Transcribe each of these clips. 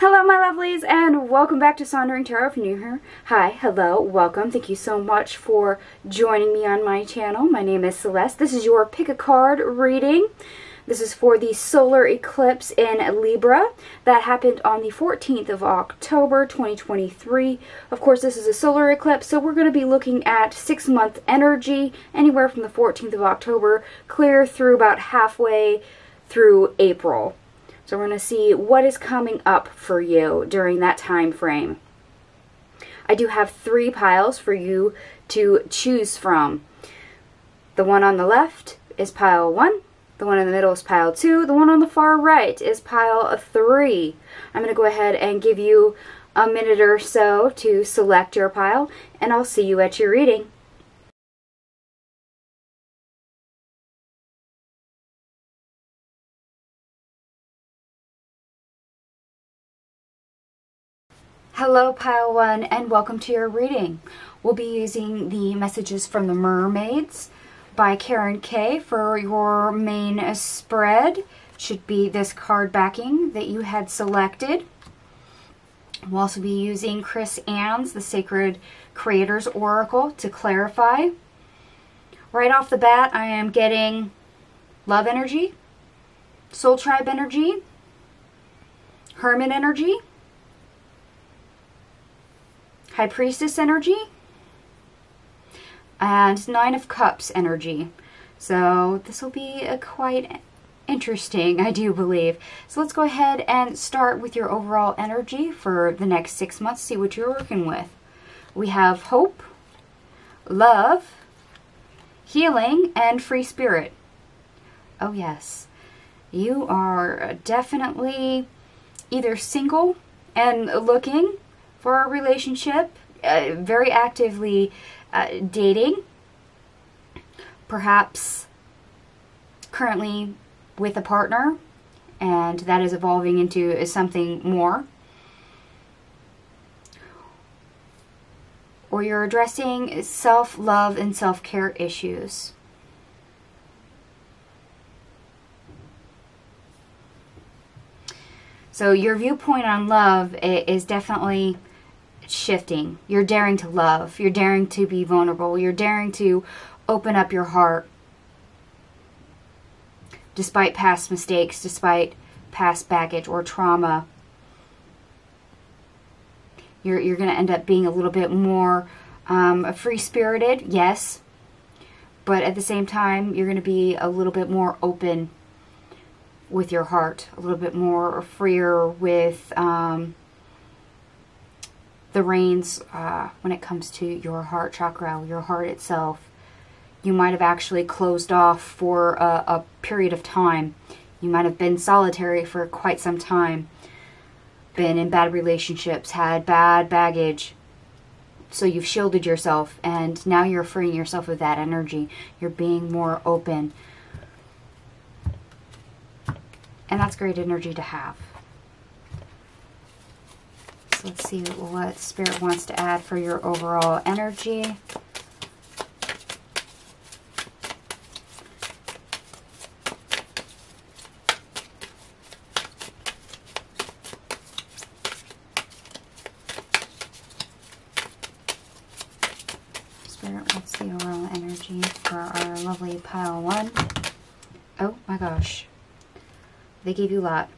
Hello my lovelies, and welcome back to Sondering Tarot. If you're new here, hi, hello, welcome. Thank you so much for joining me on my channel. My name is Celeste. This is your pick a card reading. This is for the solar eclipse in Libra that happened on the 14th of October 2023. Of course, this is a solar eclipse, so we're going to be looking at 6-month energy, anywhere from the 14th of October clear through about halfway through April. So we're going to see what is coming up for you during that time frame. I do have 3 piles for you to choose from. The one on the left is pile 1. The one in the middle is pile 2. The one on the far right is pile 3. I'm going to go ahead and give you a minute or so to select your pile, and I'll see you at your reading. Hello pile 1, and welcome to your reading. We'll be using the messages from the Mermaids by Karen K for your main spread. Should be this card backing that you had selected. We'll also be using Chris Ann's The Sacred Creators Oracle to clarify. Right off the bat, I am getting love energy, soul tribe energy, hermit energy, High Priestess energy, and 9 of Cups energy. So this will be quite interesting, I do believe. So let's go ahead and start with your overall energy for the next 6 months, see what you're working with. We have hope, love, healing, and free spirit. Oh yes, you are definitely either single and looking for a relationship, very actively dating, perhaps currently with a partner, and that is evolving into something more. Or you're addressing self-love and self-care issues. So your viewpoint on love is definitely shifting. You're daring to love. You're daring to be vulnerable. You're daring to open up your heart. Despite past mistakes, despite past baggage or trauma. You're going to end up being a little bit more free-spirited, yes. But at the same time, you're going to be a little bit more open with your heart. A little bit more freer with the reins when it comes to your heart chakra, your heart itself. You might have actually closed off for a period of time. You might have been solitary for quite some time. Been in bad relationships, had bad baggage. So you've shielded yourself, and now you're freeing yourself of that energy. You're being more open. And that's great energy to have. So let's see what Spirit wants to add for your overall energy. Spirit wants the overall energy for our lovely pile 1. Oh my gosh. They gave you a lot.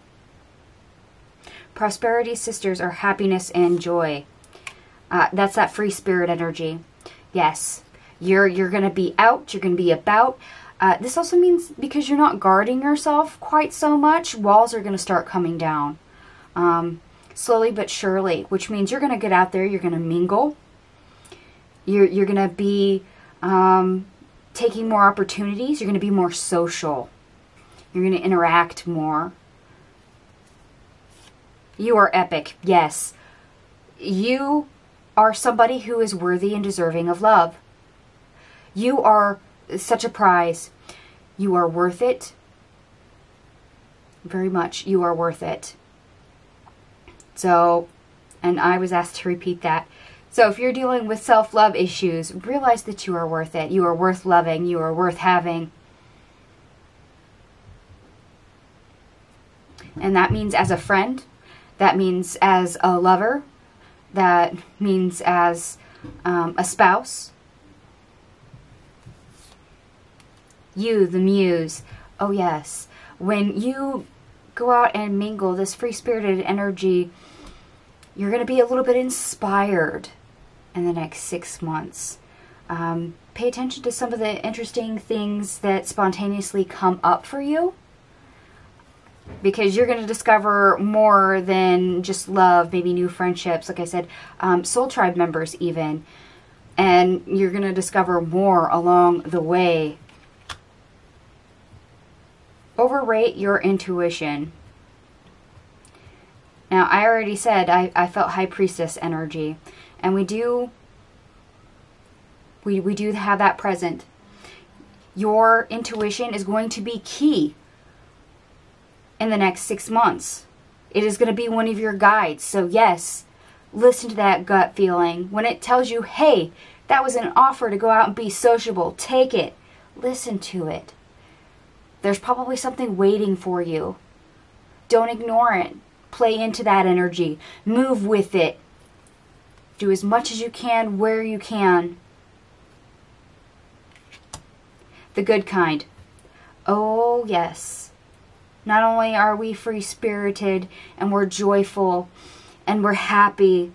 Prosperity sisters are happiness and joy. That's that free spirit energy. Yes, you're going to be out. You're going to be about. This also means because you're not guarding yourself quite so much, walls are going to start coming down. Slowly but surely, which means you're going to get out there. You're going to mingle. You're going to be taking more opportunities. You're going to be more social. You're going to interact more. You are epic. Yes. You are somebody who is worthy and deserving of love. You are such a prize. You are worth it. Very much. You are worth it. So, and I was asked to repeat that. So if you're dealing with self-love issues, realize that you are worth it. You are worth loving. You are worth having. And that means as a friend, That means as a lover. That means as a spouse. You, the muse. Oh yes. When you go out and mingle this free-spirited energy, you're going to be a little bit inspired in the next 6 months. Pay attention to some of the interesting things that spontaneously come up for you, because you're going to discover more than just love, maybe new friendships, like I said, soul tribe members even, and you're going to discover more along the way. Overrate your intuition. Now, I already said I felt High Priestess energy, and we do have that present. Your intuition is going to be key in the next 6 months. It is going to be one of your guides. So yes, listen to that gut feeling. When it tells you, hey, that was an offer to go out and be sociable, take it. Listen to it. There's probably something waiting for you. Don't ignore it. Play into that energy. Move with it. Do as much as you can where you can. The good kind. Oh, yes. Not only are we free-spirited and we're joyful and we're happy,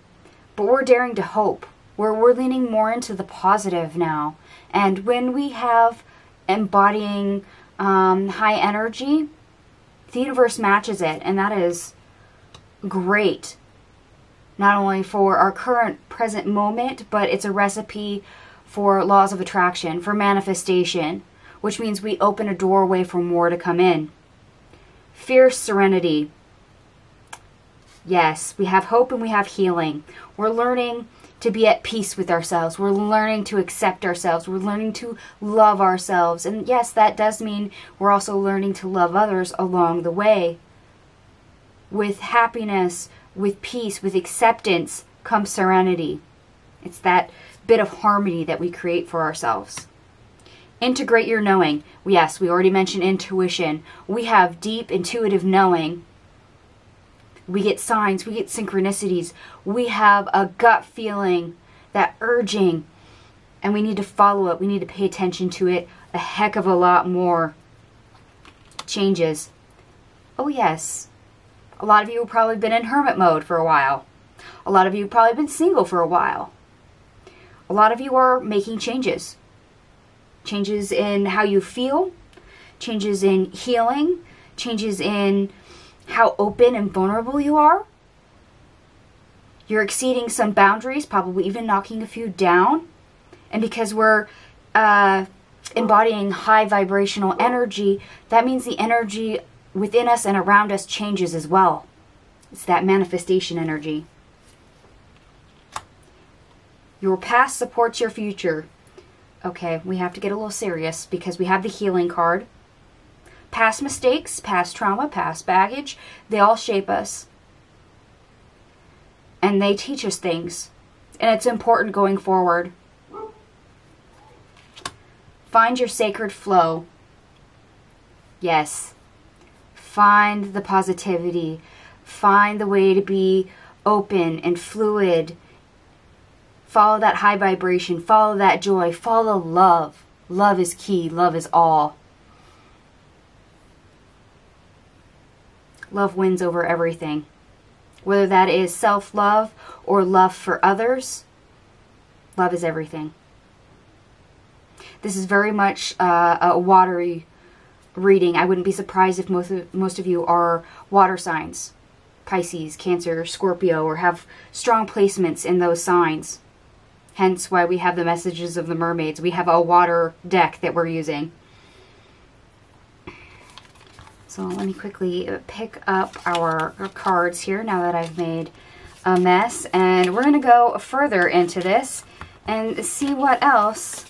but we're daring to hope. We're leaning more into the positive now. And when we have embodying high energy, the universe matches it, and that is great. Not only for our current present moment, but it's a recipe for laws of attraction, for manifestation, which means we open a doorway for more to come in. Fierce serenity. Yes, we have hope and we have healing. We're learning to be at peace with ourselves. We're learning to accept ourselves. We're learning to love ourselves. And yes, that does mean we're also learning to love others along the way. With happiness, with peace, with acceptance comes serenity. It's that bit of harmony that we create for ourselves. Integrate your knowing. Yes, we already mentioned intuition. We have deep intuitive knowing. We get signs, we get synchronicities. We have a gut feeling, that urging, and we need to follow it. We need to pay attention to it a heck of a lot more. Changes. Oh yes. A lot of you have probably been in hermit mode for a while. A lot of you have probably been single for a while. A lot of you are making changes. Changes in how you feel, changes in healing, changes in how open and vulnerable you are. You're exceeding some boundaries, probably even knocking a few down. And because we're embodying high vibrational energy, that means the energy within us and around us changes as well. It's that manifestation energy. Your past supports your future. Okay, we have to get a little serious because we have the healing card. Past mistakes, past trauma, past baggage, they all shape us. And they teach us things. And it's important going forward. Find your sacred flow. Yes. Find the positivity. Find the way to be open and fluid. Follow that high vibration. Follow that joy. Follow love. Love is key. Love is all. Love wins over everything. Whether that is self-love or love for others, love is everything. This is very much a watery reading. I wouldn't be surprised if most of you are water signs. Pisces, Cancer, Scorpio, or have strong placements in those signs. Hence why we have the messages of the mermaids. We have a water deck that we're using. So let me quickly pick up our cards here now that I've made a mess. And we're going to go further into this and see what else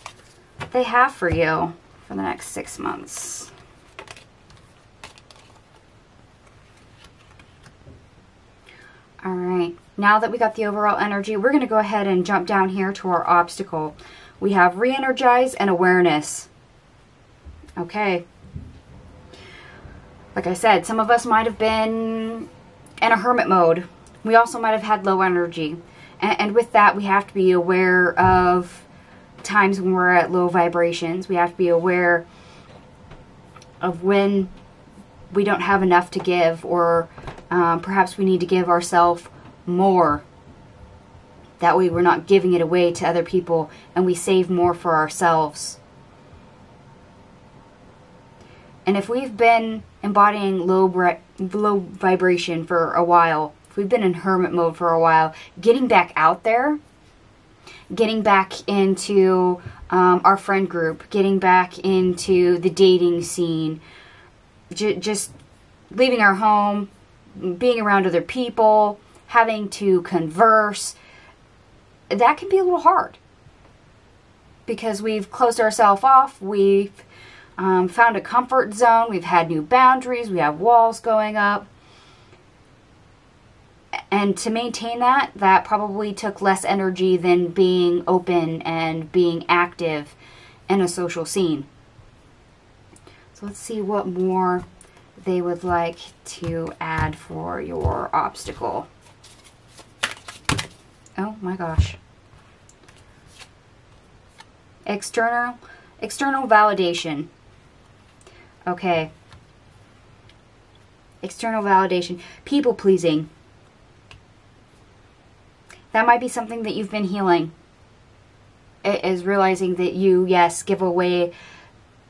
they have for you for the next 6 months. Alright, now that we got the overall energy, we're going to go ahead and jump down here to our obstacle. We have re-energize and awareness. Okay. Like I said, some of us might have been in a hermit mode. We also might have had low energy. And with that, we have to be aware of times when we're at low vibrations. We have to be aware of when we don't have enough to give, or perhaps we need to give ourselves more. That way we're not giving it away to other people, and we save more for ourselves. And if we've been embodying low vibration for a while, if we've been in hermit mode for a while, getting back out there, getting back into our friend group, getting back into the dating scene, just leaving our home, being around other people, having to converse, that can be a little hard. Because we've closed ourselves off, we've found a comfort zone, we've had new boundaries, we have walls going up. And to maintain that, that probably took less energy than being open and being active in a social scene. So let's see what more they would like to add for your obstacle. Oh my gosh. External validation. Okay. External validation. People pleasing. That might be something that you've been healing. It is realizing that you, yes, give away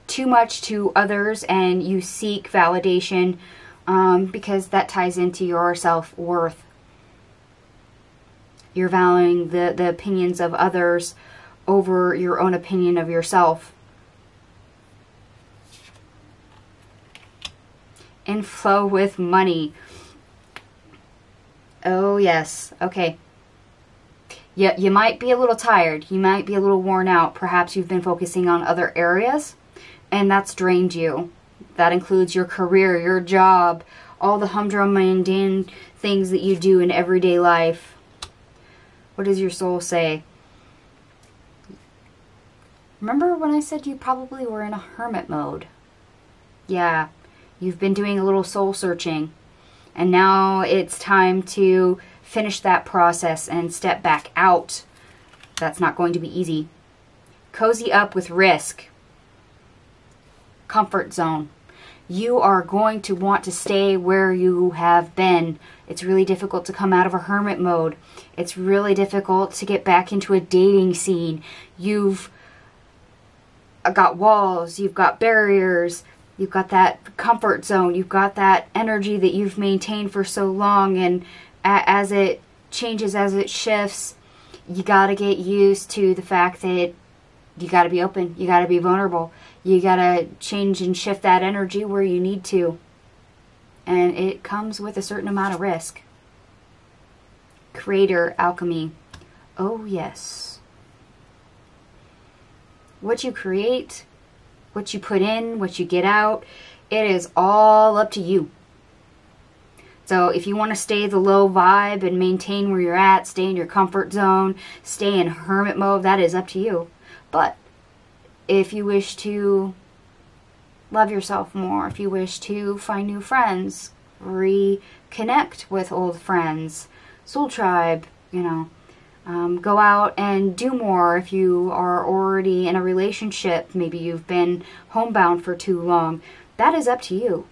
too much to others and you seek validation because that ties into your self-worth. You're valuing the opinions of others over your own opinion of yourself. And flow with money. Oh, yes. Okay. You might be a little tired. You might be a little worn out. Perhaps you've been focusing on other areas, and that's drained you. That includes your career, your job, all the humdrum mundane things that you do in everyday life. What does your soul say? Remember when I said you probably were in a hermit mode? Yeah, you've been doing a little soul searching, and now it's time to finish that process and step back out. That's not going to be easy. Cozy up with risk. Comfort zone. You are going to want to stay where you have been. It's really difficult to come out of a hermit mode. It's really difficult to get back into a dating scene. You've got walls, you've got barriers, you've got that comfort zone, you've got that energy that you've maintained for so long, and as it changes, as it shifts, you got to get used to the fact that you got to be open, you got to be vulnerable, you got to change and shift that energy where you need to. And it comes with a certain amount of risk. Creator alchemy. Oh, yes. What you create, what you put in, what you get out, it is all up to you. So if you want to stay the low vibe and maintain where you're at, stay in your comfort zone, stay in hermit mode, that is up to you. But if you wish to love yourself more, if you wish to find new friends, reconnect with old friends, soul tribe, go out and do more. If you are already in a relationship, maybe you've been homebound for too long, that is up to you.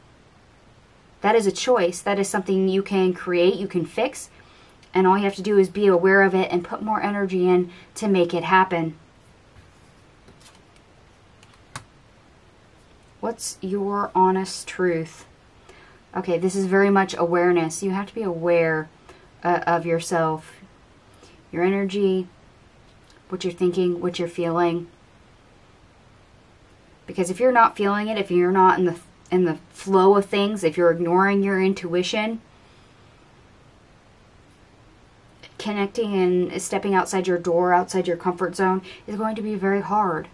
That is a choice. That is something you can create, you can fix, and all you have to do is be aware of it and put more energy in to make it happen. What's your honest truth? Okay, this is very much awareness. You have to be aware of yourself, your energy, what you're thinking, what you're feeling. Because if you're not feeling it, if you're not in the flow of things, if you're ignoring your intuition, connecting and stepping outside your door, outside your comfort zone, is going to be very hard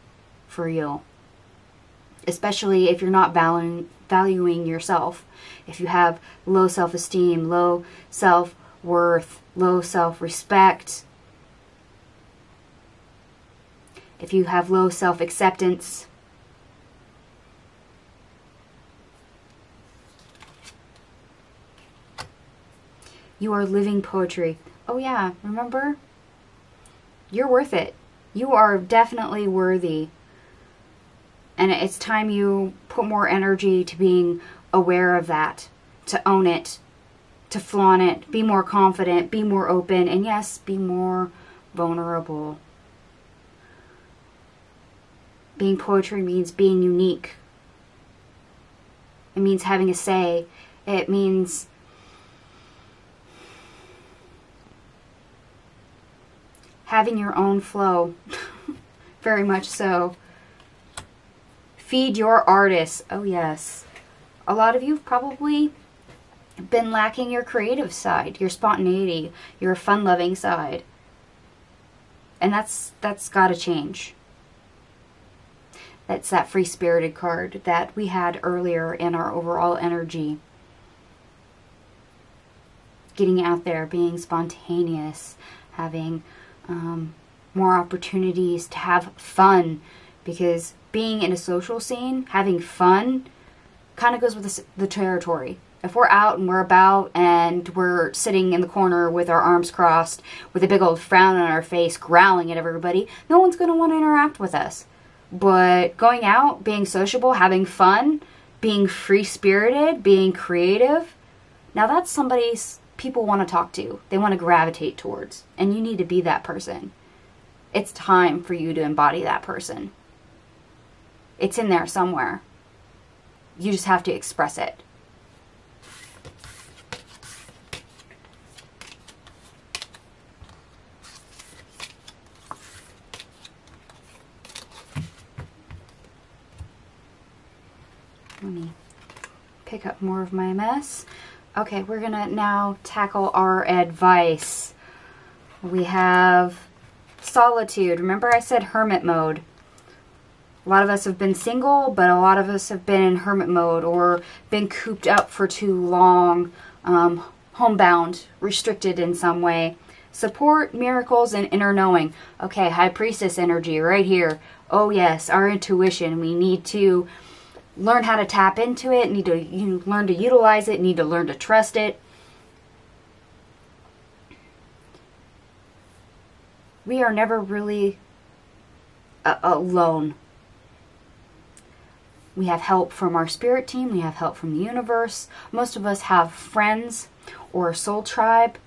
for you. Especially if you're not valuing yourself. If you have low self-esteem, low self-worth, low self-respect. If you have low self-acceptance. You are living poetry. Oh yeah, remember? You're worth it. You are definitely worthy. And it's time you put more energy to being aware of that, to own it, to flaunt it, be more confident, be more open, and yes, be more vulnerable. Being poetry means being unique. It means having a say. It means having your own flow. Very much so. Feed your artists. Oh yes. A lot of you have probably been lacking your creative side, your spontaneity, your fun-loving side. And that's got to change. That's that free-spirited card that we had earlier in our overall energy. Getting out there, being spontaneous, having more opportunities to have fun. Because being in a social scene, having fun, kind of goes with the territory. If we're out and we're about and we're sitting in the corner with our arms crossed, with a big old frown on our face, growling at everybody, no one's going to want to interact with us. But going out, being sociable, having fun, being free-spirited, being creative, now that's somebody people want to talk to. They want to gravitate towards. And you need to be that person. It's time for you to embody that person. It's in there somewhere. You just have to express it. Let me pick up more of my mess. Okay, we're going to now tackle our advice. We have solitude. Remember I said hermit mode. A lot of us have been single, but a lot of us have been in hermit mode or been cooped up for too long, homebound, restricted in some way. Support, miracles, and inner knowing. Okay, High Priestess energy right here. Oh yes, our intuition. We need to learn how to tap into it, need to learn to utilize it, need to learn to trust it. We are never really alone. We have help from our spirit team. We have help from the universe. Most of us have friends or a soul tribe.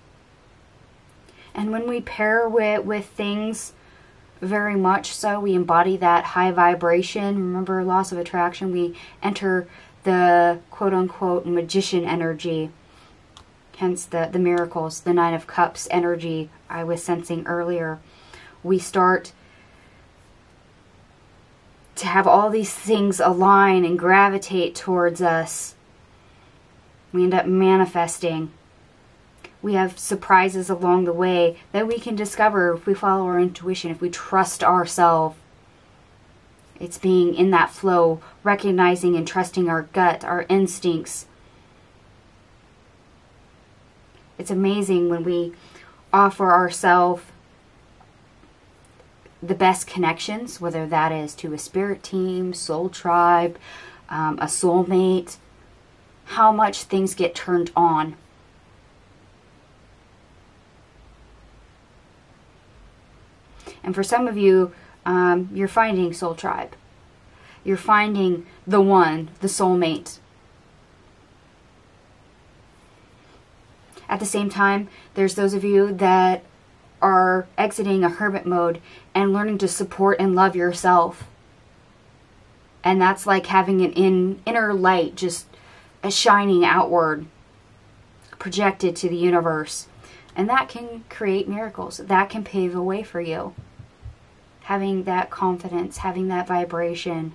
And when we pair with things, very much so, we embody that high vibration. Remember, laws of attraction, we enter the quote-unquote magician energy. Hence the miracles, the Nine of Cups energy I was sensing earlier. We start to have all these things align and gravitate towards us. We end up manifesting. We have surprises along the way that we can discover if we follow our intuition, if we trust ourselves. It's being in that flow, recognizing and trusting our gut, our instincts. It's amazing when we offer ourselves the best connections, whether that is to a spirit team, soul tribe, a soulmate, how much things get turned on. And for some of you, you're finding soul tribe. You're finding the one, the soulmate. At the same time, there's those of you that are exiting a hermit mode and learning to support and love yourself. And that's like having an inner light just shining outward, projected to the universe. And that can create miracles. That can pave a way for you. Having that confidence, having that vibration,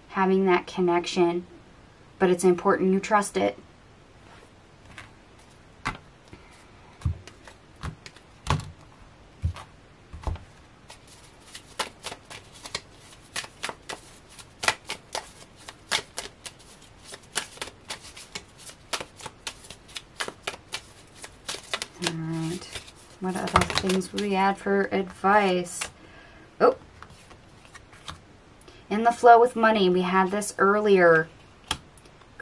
having that connection. But it's important you trust it. Alright, what other things would we add for advice? Oh, in the flow with money, we had this earlier.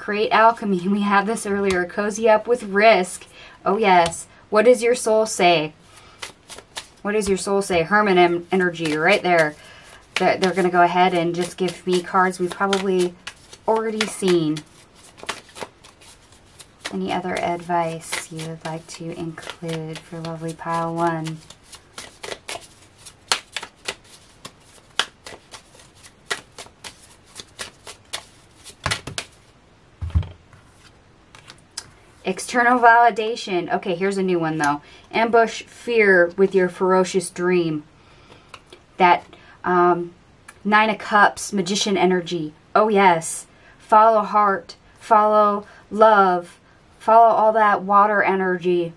Create alchemy. We had this earlier. Cozy up with risk. Oh yes. What does your soul say? What does your soul say? Hermit energy right there. They're going to go ahead and just give me cards we've probably already seen. Any other advice you would like to include for lovely pile 1? External validation. Okay, here's a new one though. Ambush fear with your ferocious dream. That 9 of Cups, magician energy. Oh yes. Follow heart. Follow love. Follow all that water energy.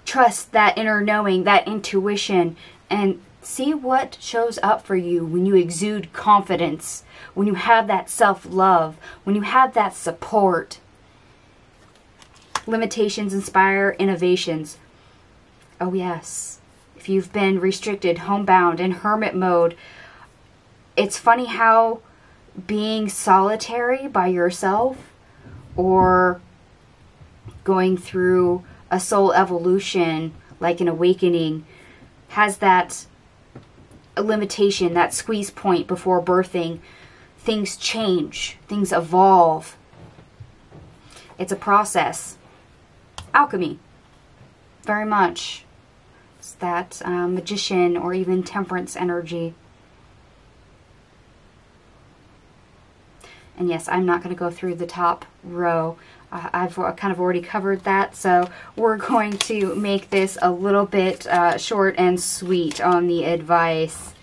Trust that inner knowing, that intuition, and see what shows up for you when you exude confidence, when you have that self-love, when you have that support. Limitations inspire innovations. Oh yes. If you've been restricted, homebound, in hermit mode, it's funny how being solitary by yourself or going through a soul evolution, like an awakening, has that limitation, that squeeze point before birthing. Things change, things evolve. It's a process. Alchemy, very much. It's that magician or even temperance energy. And yes, I'm not going to go through the top row. I've kind of already covered that, so we're going to make this a little bit short and sweet on the advice.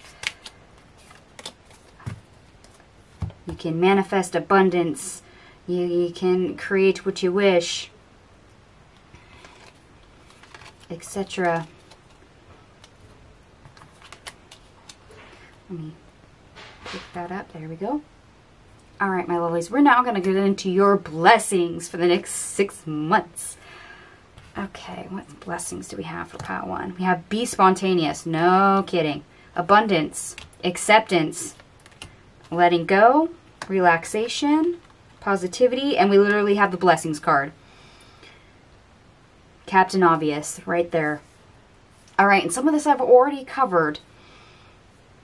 You can manifest abundance. You can create what you wish, etc. Let me pick that up. There we go. All right, my lovelies, we're now going to get into your blessings for the next 6 months. Okay, what blessings do we have for pile 1? We have be spontaneous. No kidding. Abundance, acceptance, letting go, relaxation, positivity, and we literally have the blessings card. Captain Obvious right there. All right, and some of this I've already covered.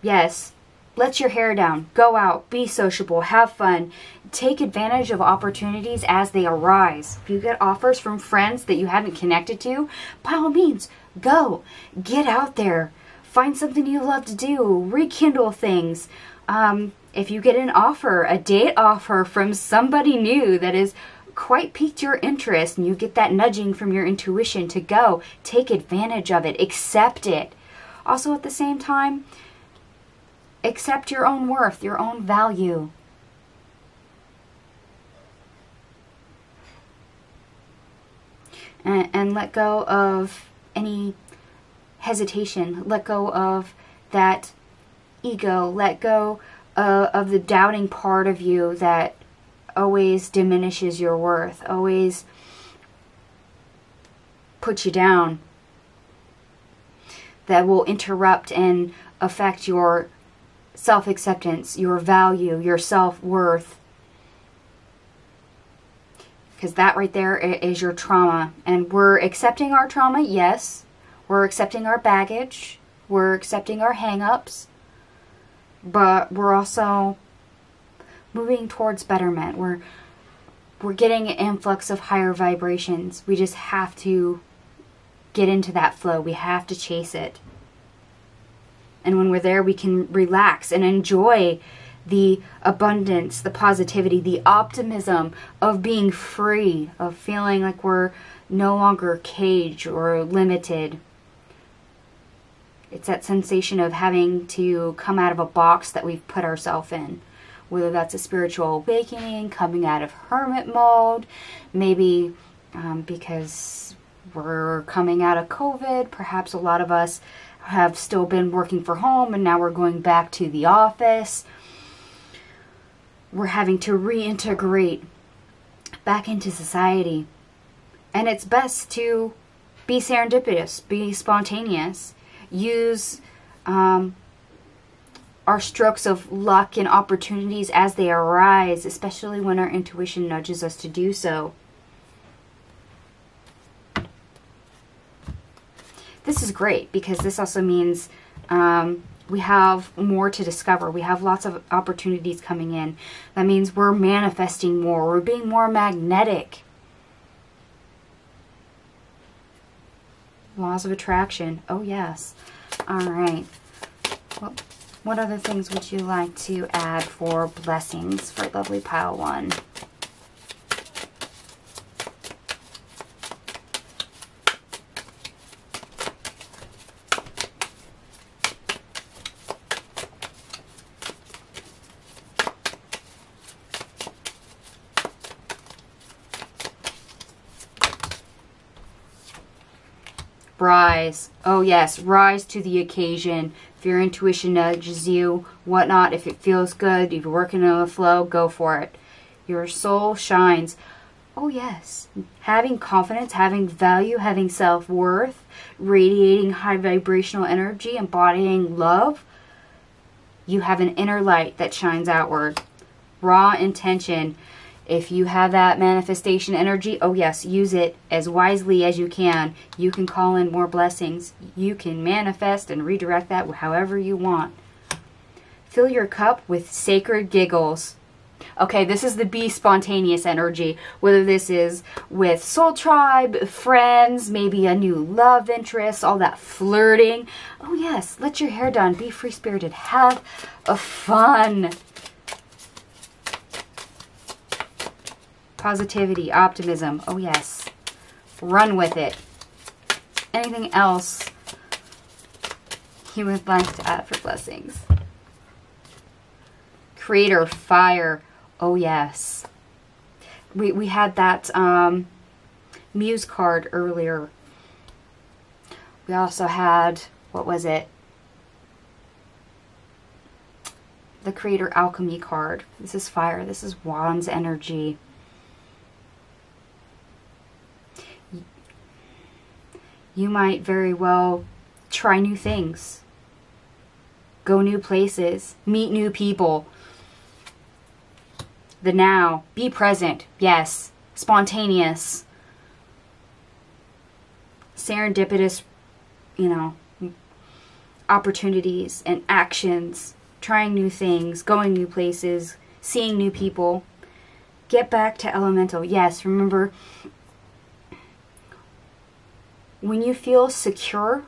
Yes. Let your hair down. Go out. Be sociable. Have fun. Take advantage of opportunities as they arise. If you get offers from friends that you haven't connected to, by all means, go. Get out there. Find something you love to do. Rekindle things. If you get an offer, a date offer from somebody new that is quite piqued your interest and you get that nudging from your intuition to go, take advantage of it. Accept it. Also at the same time, accept your own worth, your own value. And let go of any hesitation. Let go of that ego. Let go of the doubting part of you that always diminishes your worth, always puts you down, that will interrupt and affect your self-acceptance, your value, your self-worth. Because that right there is your trauma. And we're accepting our trauma, yes. We're accepting our baggage. We're accepting our hang-ups. But we're also moving towards betterment. We're getting an influx of higher vibrations. We just have to get into that flow. We have to chase it. And when we're there, we can relax and enjoy the abundance, the positivity, the optimism of being free, of feeling like we're no longer caged or limited. It's that sensation of having to come out of a box that we've put ourselves in. Whether that's a spiritual awakening, coming out of hermit mode, maybe because we're coming out of COVID, perhaps a lot of us have still been working from home and now we're going back to the office. We're having to reintegrate back into society. And it's best to be serendipitous, be spontaneous, use our strokes of luck and opportunities as they arise, especially when our intuition nudges us to do so. This is great because this also means we have more to discover. We have lots of opportunities coming in. That means we're manifesting more. We're being more magnetic. Laws of attraction. Oh, yes. All right. Well, what other things would you like to add for blessings for lovely pile 1? Rise. Oh yes, rise to the occasion. If your intuition nudges you, whatnot, if it feels good, if you're working on a flow, go for it. Your soul shines. Oh yes, having confidence, having value, having self-worth, radiating high vibrational energy, embodying love. You have an inner light that shines outward. Raw intention. If you have that manifestation energy, oh yes, use it as wisely as you can. You can call in more blessings. You can manifest and redirect that however you want. Fill your cup with sacred giggles. Okay, this is the be spontaneous energy. Whether this is with soul tribe, friends, maybe a new love interest, all that flirting. Oh yes, let your hair down. Be free-spirited. Have a fun. Positivity, optimism. Oh yes. Run with it. Anything else you would like to add for blessings? Creator, fire. Oh yes. We had that Muse card earlier. We also had, what was it? The Creator Alchemy card. This is fire. This is Wands energy. You might very well try new things, go new places, meet new people. The now, be present, yes, spontaneous, serendipitous, opportunities and actions, trying new things, going new places, seeing new people. Get back to elemental. Yes, remember, when you feel secure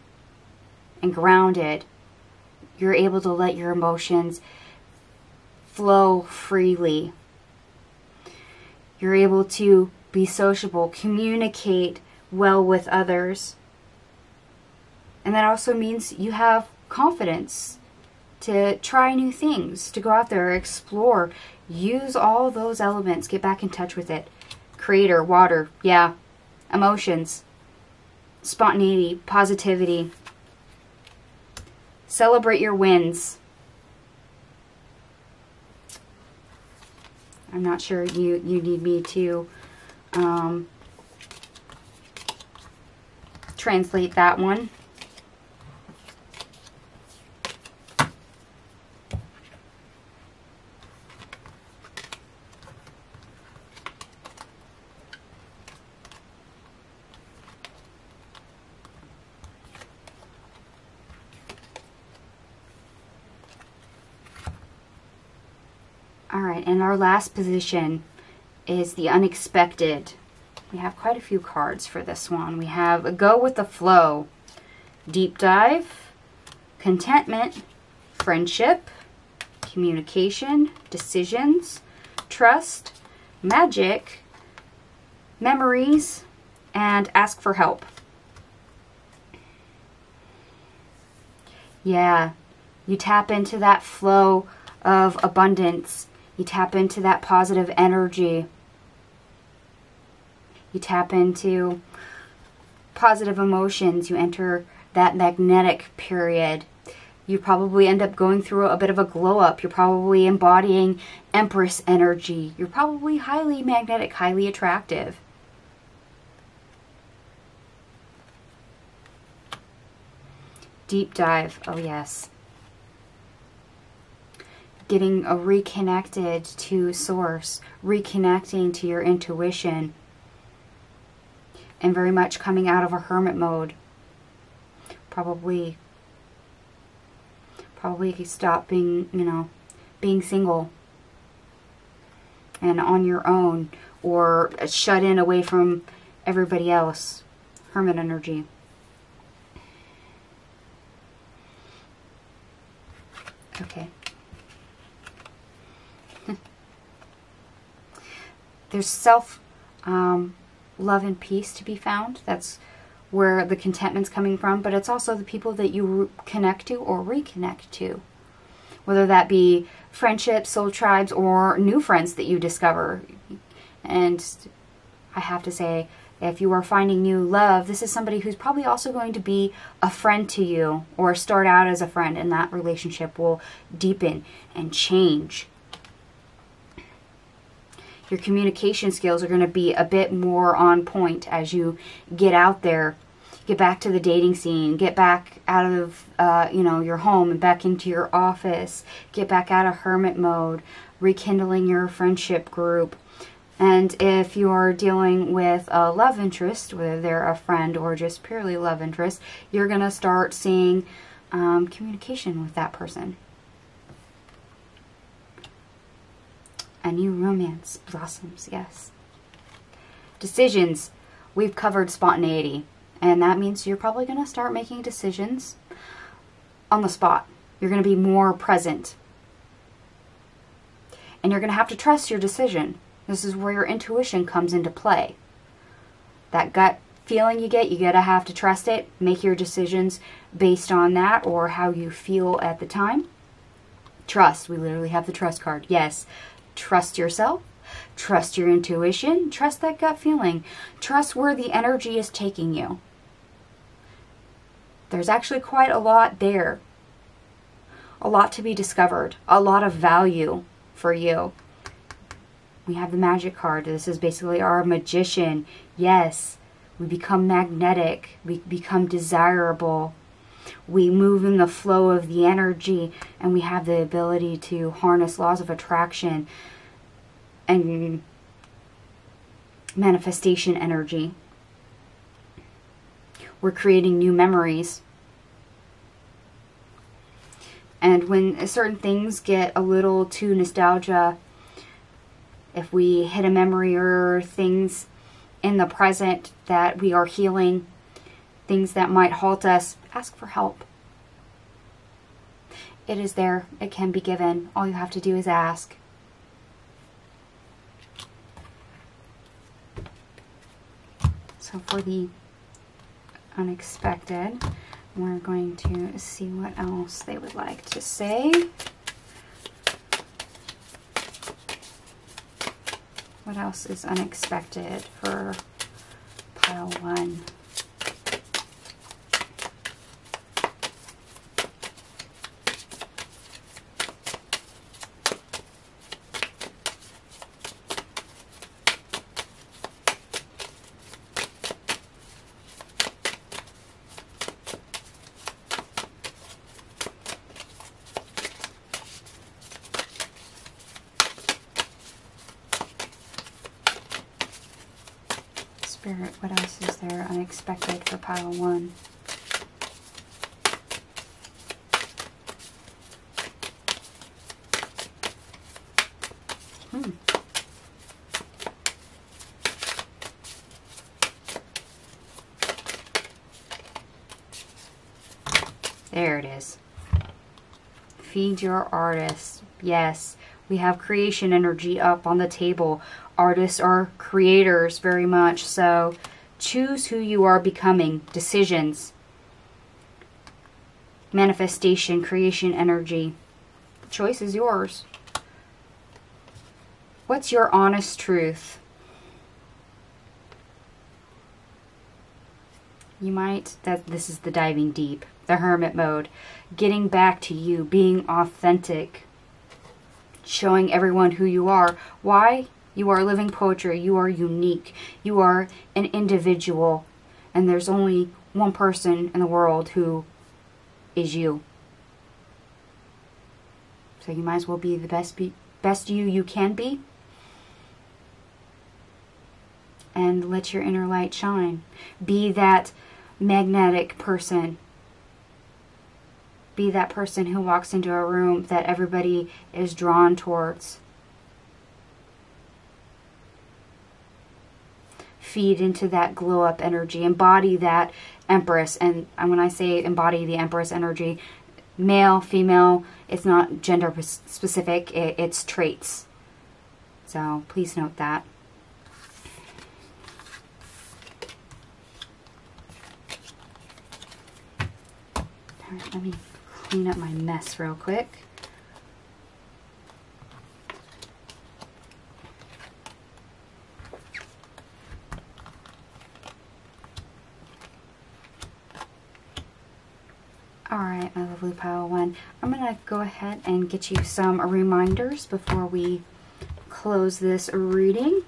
and grounded, you're able to let your emotions flow freely. You're able to be sociable, communicate well with others. And that also means you have confidence to try new things, to go out there, explore, use all those elements, get back in touch with it. Creator, water, yeah, emotions. Spontaneity, positivity. Celebrate your wins. I'm not sure you need me to translate that one. Alright, and our last position is the unexpected. We have quite a few cards for this one. We have a go with the flow, deep dive, contentment, friendship, communication, decisions, trust, magic, memories, and ask for help. Yeah, you tap into that flow of abundance. You tap into that positive energy. You tap into positive emotions. You enter that magnetic period. You probably end up going through a bit of a glow up. You're probably embodying Empress energy. You're probably highly magnetic, highly attractive. Deep dive. Oh yes. getting reconnected to source, reconnecting to your intuition, and very much coming out of a hermit mode. Probably stop being, being single and on your own, or shut in away from everybody else. Hermit energy. Okay. There's love and peace to be found. That's where the contentment's coming from, but it's also the people that you connect to or reconnect to. Whether that be friendships, soul tribes, or new friends that you discover. And I have to say, if you are finding new love, this is somebody who's probably also going to be a friend to you, or start out as a friend, and that relationship will deepen and change. Your communication skills are going to be a bit more on point as you get out there, get back to the dating scene, get back out of your home and back into your office, get back out of hermit mode, rekindling your friendship group. And if you are dealing with a love interest, whether they're a friend or just purely love interest, you're going to start seeing communication with that person. A new romance blossoms, yes. Decisions. We've covered spontaneity. And that means you're probably going to start making decisions on the spot. You're going to be more present. And you're going to have to trust your decision. This is where your intuition comes into play. That gut feeling you get, you gotta have to trust it. Make your decisions based on that or how you feel at the time. Trust. We literally have the trust card. Yes. Trust yourself. Trust your intuition. Trust that gut feeling. Trust where the energy is taking you. There's actually quite a lot there. A lot to be discovered. A lot of value for you. We have the magic card. This is basically our magician. Yes, we become magnetic. We become desirable. We move in the flow of the energy, and we have the ability to harness laws of attraction and manifestation energy. We're creating new memories. And when certain things get a little too nostalgia, if we hit a memory or things in the present that we are healing, things that might halt us, ask for help. It is there. It can be given. All you have to do is ask. So for the unexpected, we're going to see what else they would like to say. What else is unexpected for pile 1? Spirit, what else is there unexpected for pile 1? There it is. Feed your artist. Yes, we have creation energy up on the table. Artists are creators very much, so choose who you are becoming. Decisions, manifestation, creation energy. The choice is yours. What's your honest truth? You might, this is the diving deep, the hermit mode, getting back to you, being authentic, showing everyone who you are. Why? You are living poetry. You are unique. You are an individual. And there's only one person in the world who is you. So you might as well be the best you can be. And let your inner light shine. Be that magnetic person. Be that person who walks into a room that everybody is drawn towards. Feed into that glow up energy. Embody that Empress. And when I say embody the Empress energy, male, female, it's not gender specific, it's traits. So please note that. Alright, let me clean up my mess real quick. Alright, my lovely pile one. I'm going to go ahead and get you some reminders before we close this reading.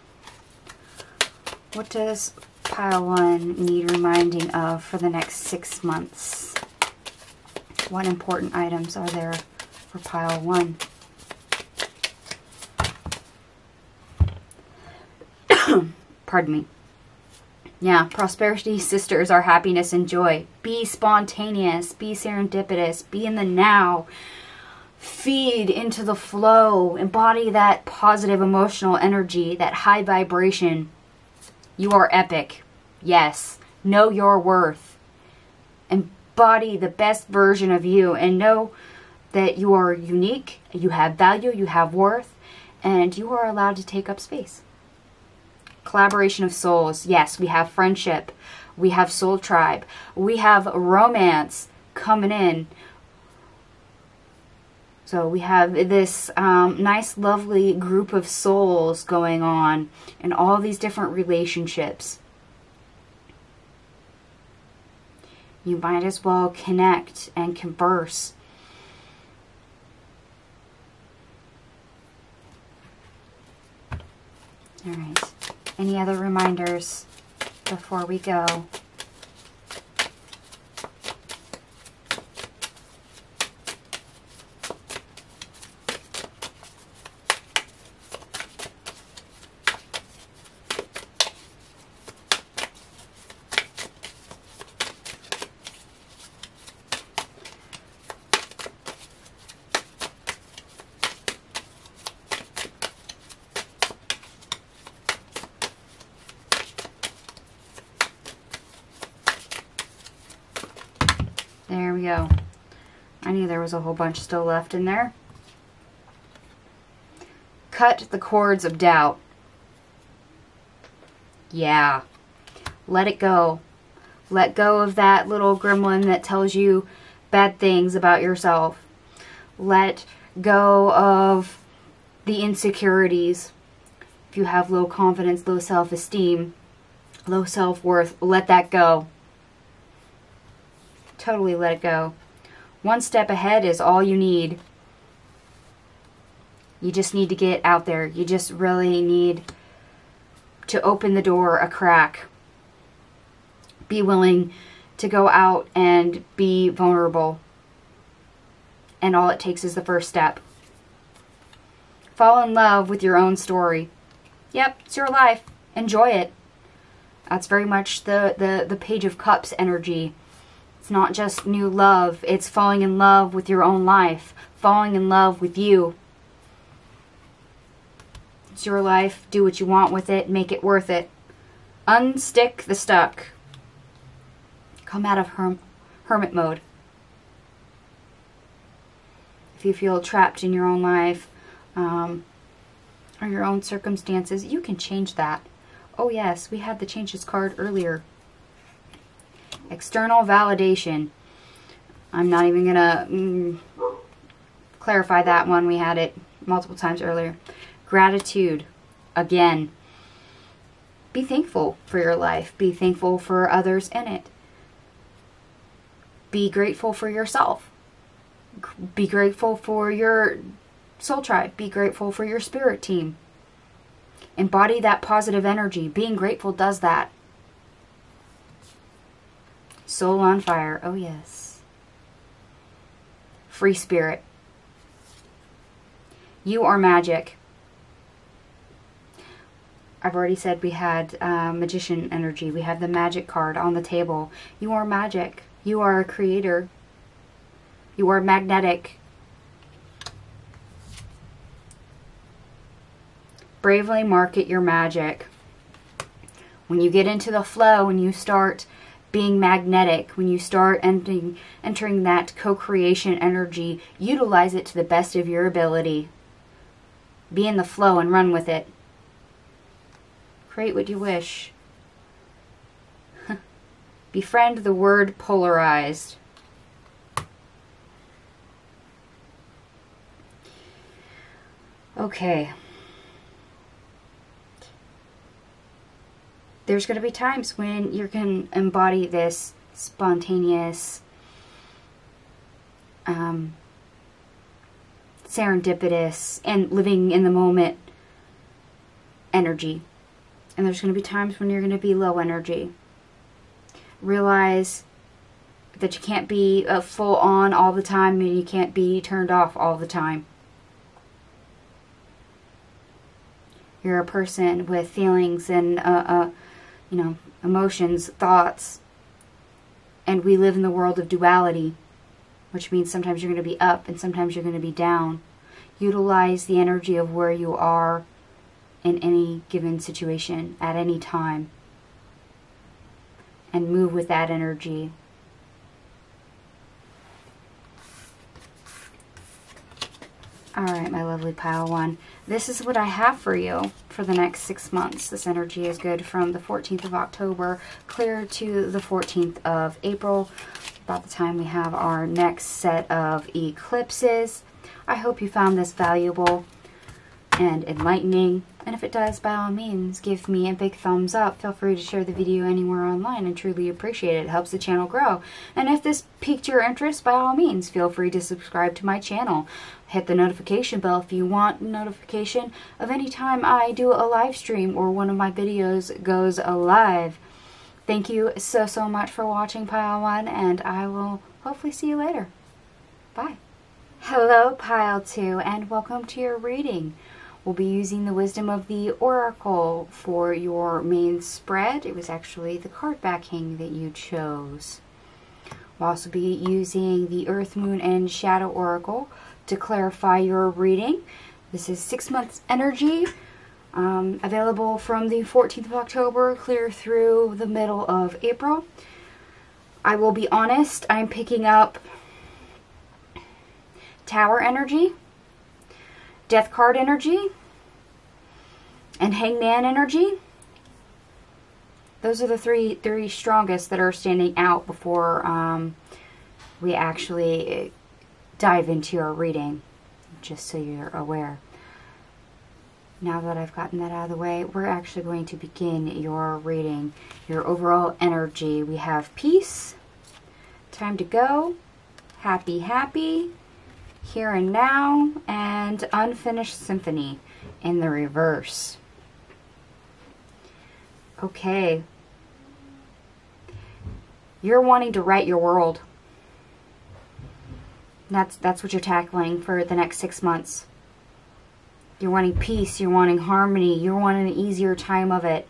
What does pile one need reminding of for the next 6 months? What important items are there for pile one? Pardon me. Yeah, prosperity, sisters, are happiness and joy. Be spontaneous, be serendipitous, be in the now. Feed into the flow, embody that positive emotional energy, that high vibration. You are epic. Yes, know your worth. Embody the best version of you and know that you are unique, you have value, you have worth, and you are allowed to take up space. Collaboration of souls. Yes, we have friendship. We have soul tribe. We have romance coming in. So we have this nice, lovely group of souls going on in all these different relationships. You might as well connect and converse. All right. Any other reminders before we go? There we go. I knew there was a whole bunch still left in there. Cut the cords of doubt. Yeah. Let it go. Let go of that little gremlin that tells you bad things about yourself. Let go of the insecurities. If you have low confidence, low self-esteem, low self-worth, let that go. Totally let it go. One step ahead is all you need. You just need to get out there. You just really need to open the door a crack. Be willing to go out and be vulnerable. And all it takes is the first step. Fall in love with your own story. Yep, it's your life. Enjoy it. That's very much the Page of Cups energy. It's not just new love. It's falling in love with your own life. Falling in love with you. It's your life. Do what you want with it. Make it worth it. Unstick the stuck. Come out of hermit mode. If you feel trapped in your own life or your own circumstances, you can change that. Oh yes, we had the changes card earlier. External validation. I'm not even going to clarify that one. We had it multiple times earlier. Gratitude. Again. Be thankful for your life. Be thankful for others in it. Be grateful for yourself. Be grateful for your soul tribe. Be grateful for your spirit team. Embody that positive energy. Being grateful does that. Soul on fire. Oh yes. Free spirit. You are magic. I've already said we had magician energy. We have the magic card on the table. You are magic. You are a creator. You are magnetic. Bravely market your magic. When you get into the flow, when you start being magnetic, when you start entering that co-creation energy, utilize it to the best of your ability. Be in the flow and run with it. Create what you wish. Befriend the word polarized. Okay. There's going to be times when you can embody this spontaneous, serendipitous, and living in the moment energy. And there's going to be times when you're going to be low energy. Realize that you can't be full on all the time, and you can't be turned off all the time. You're a person with feelings and emotions, thoughts, and we live in the world of duality, which means sometimes you're going to be up and sometimes you're going to be down. Utilize the energy of where you are in any given situation at any time and move with that energy. Alright, my lovely pile one. This is what I have for you for the next 6 months. This energy is good from the 14th of October clear to the 14th of April, about the time we have our next set of eclipses. I hope you found this valuable and enlightening. And if it does, by all means, give me a big thumbs up. Feel free to share the video anywhere online and truly appreciate it. It helps the channel grow. And if this piqued your interest, by all means, feel free to subscribe to my channel. Hit the notification bell if you want notification of any time I do a live stream or one of my videos goes live. Thank you so much for watching, Pile 1, and I will hopefully see you later. Bye. Hello, Pile 2, and welcome to your reading. We'll be using the wisdom of the Oracle for your main spread. It was actually the card backing that you chose. We'll also be using the Earth, Moon, and Shadow Oracle to clarify your reading. This is 6 months energy, available from the 14th of October clear through the middle of April. I will be honest, I'm picking up Tower energy, Death card energy, and Hangman energy. Those are the three strongest that are standing out before we actually dive into our reading, just so you're aware. Now that I've gotten that out of the way, we're actually going to begin your reading, your overall energy. We have peace, time to go, happy, happy, here and now, and unfinished symphony in the reverse. Okay. You're wanting to right your world. That's what you're tackling for the next 6 months. You're wanting peace, you're wanting harmony, you're wanting an easier time of it.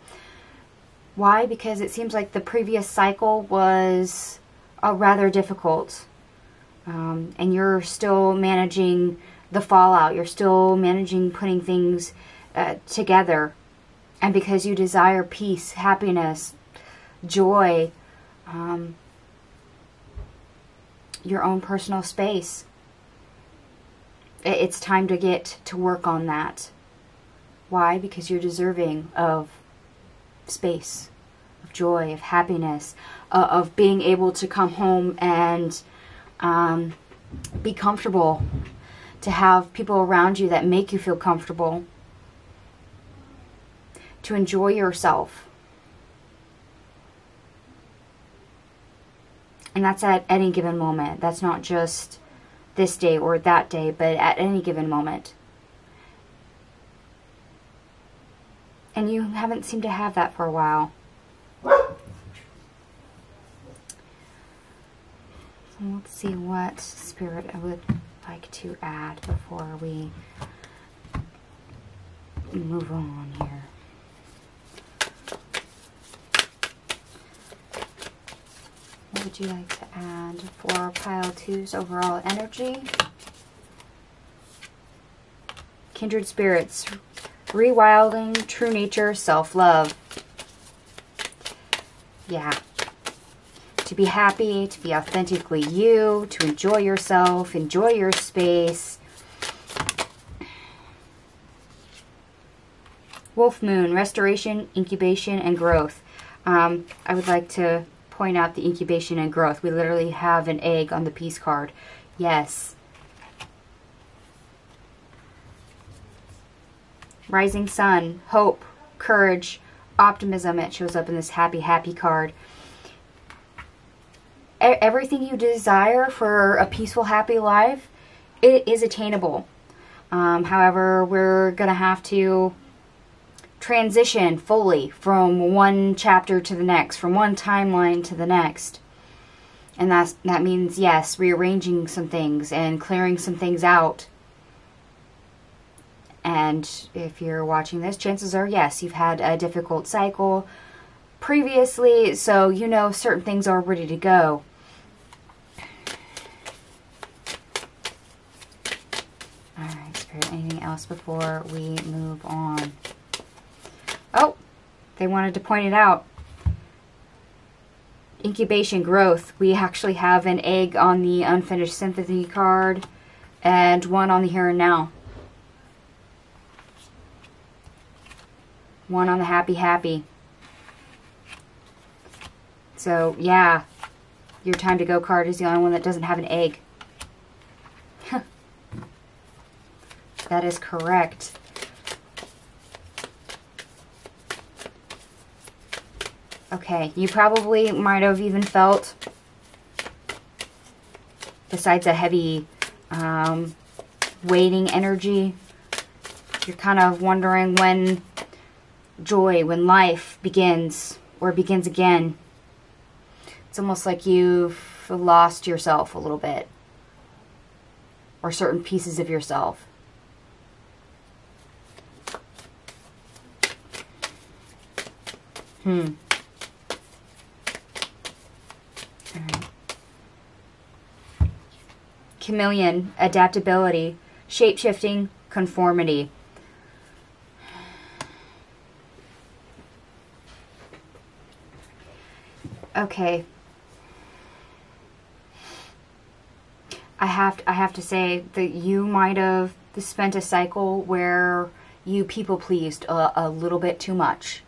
Why? Because it seems like the previous cycle was rather difficult. And you're still managing the fallout. You're still managing putting things together. And because you desire peace, happiness, joy, your own personal space, it's time to get to work on that. Why? Because you're deserving of space, of joy, of happiness, of being able to come home and be comfortable, to have people around you that make you feel comfortable, to enjoy yourself. And that's at any given moment. That's not just this day or that day, but at any given moment. And you haven't seemed to have that for a while. Let's see what spirit I would like to add before we move on here. What would you like to add for pile 2's overall energy? Kindred spirits, rewilding, true nature, self-love. Yeah. To be happy, to be authentically you, to enjoy yourself, enjoy your space. Wolf moon, restoration, incubation, and growth. I would like to point out the incubation and growth. We literally have an egg on the peace card. Yes. Rising sun, hope, courage, optimism. It shows up in this happy, happy card. Everything you desire for a peaceful, happy life, it is attainable. However, we're going to have to transition fully from one chapter to the next, from one timeline to the next. And that means, yes, rearranging some things and clearing some things out. And if you're watching this, chances are, yes, you've had a difficult cycle previously, so you know certain things are ready to go. Alright, Spirit, anything else before we move on? Oh, they wanted to point it out. Incubation, growth. We actually have an egg on the unfinished sympathy card and one on the here and now. One on the happy, happy. So, yeah, your time to go card is the only one that doesn't have an egg. That is correct. Okay, you probably might have even felt, besides a heavy waiting energy, you're kind of wondering when joy, when life begins, or begins again. It's almost like you've lost yourself a little bit, or certain pieces of yourself. All right. Chameleon, adaptability, shape-shifting, conformity. Okay. I have to say that you might have spent a cycle where you people pleased a little bit too much.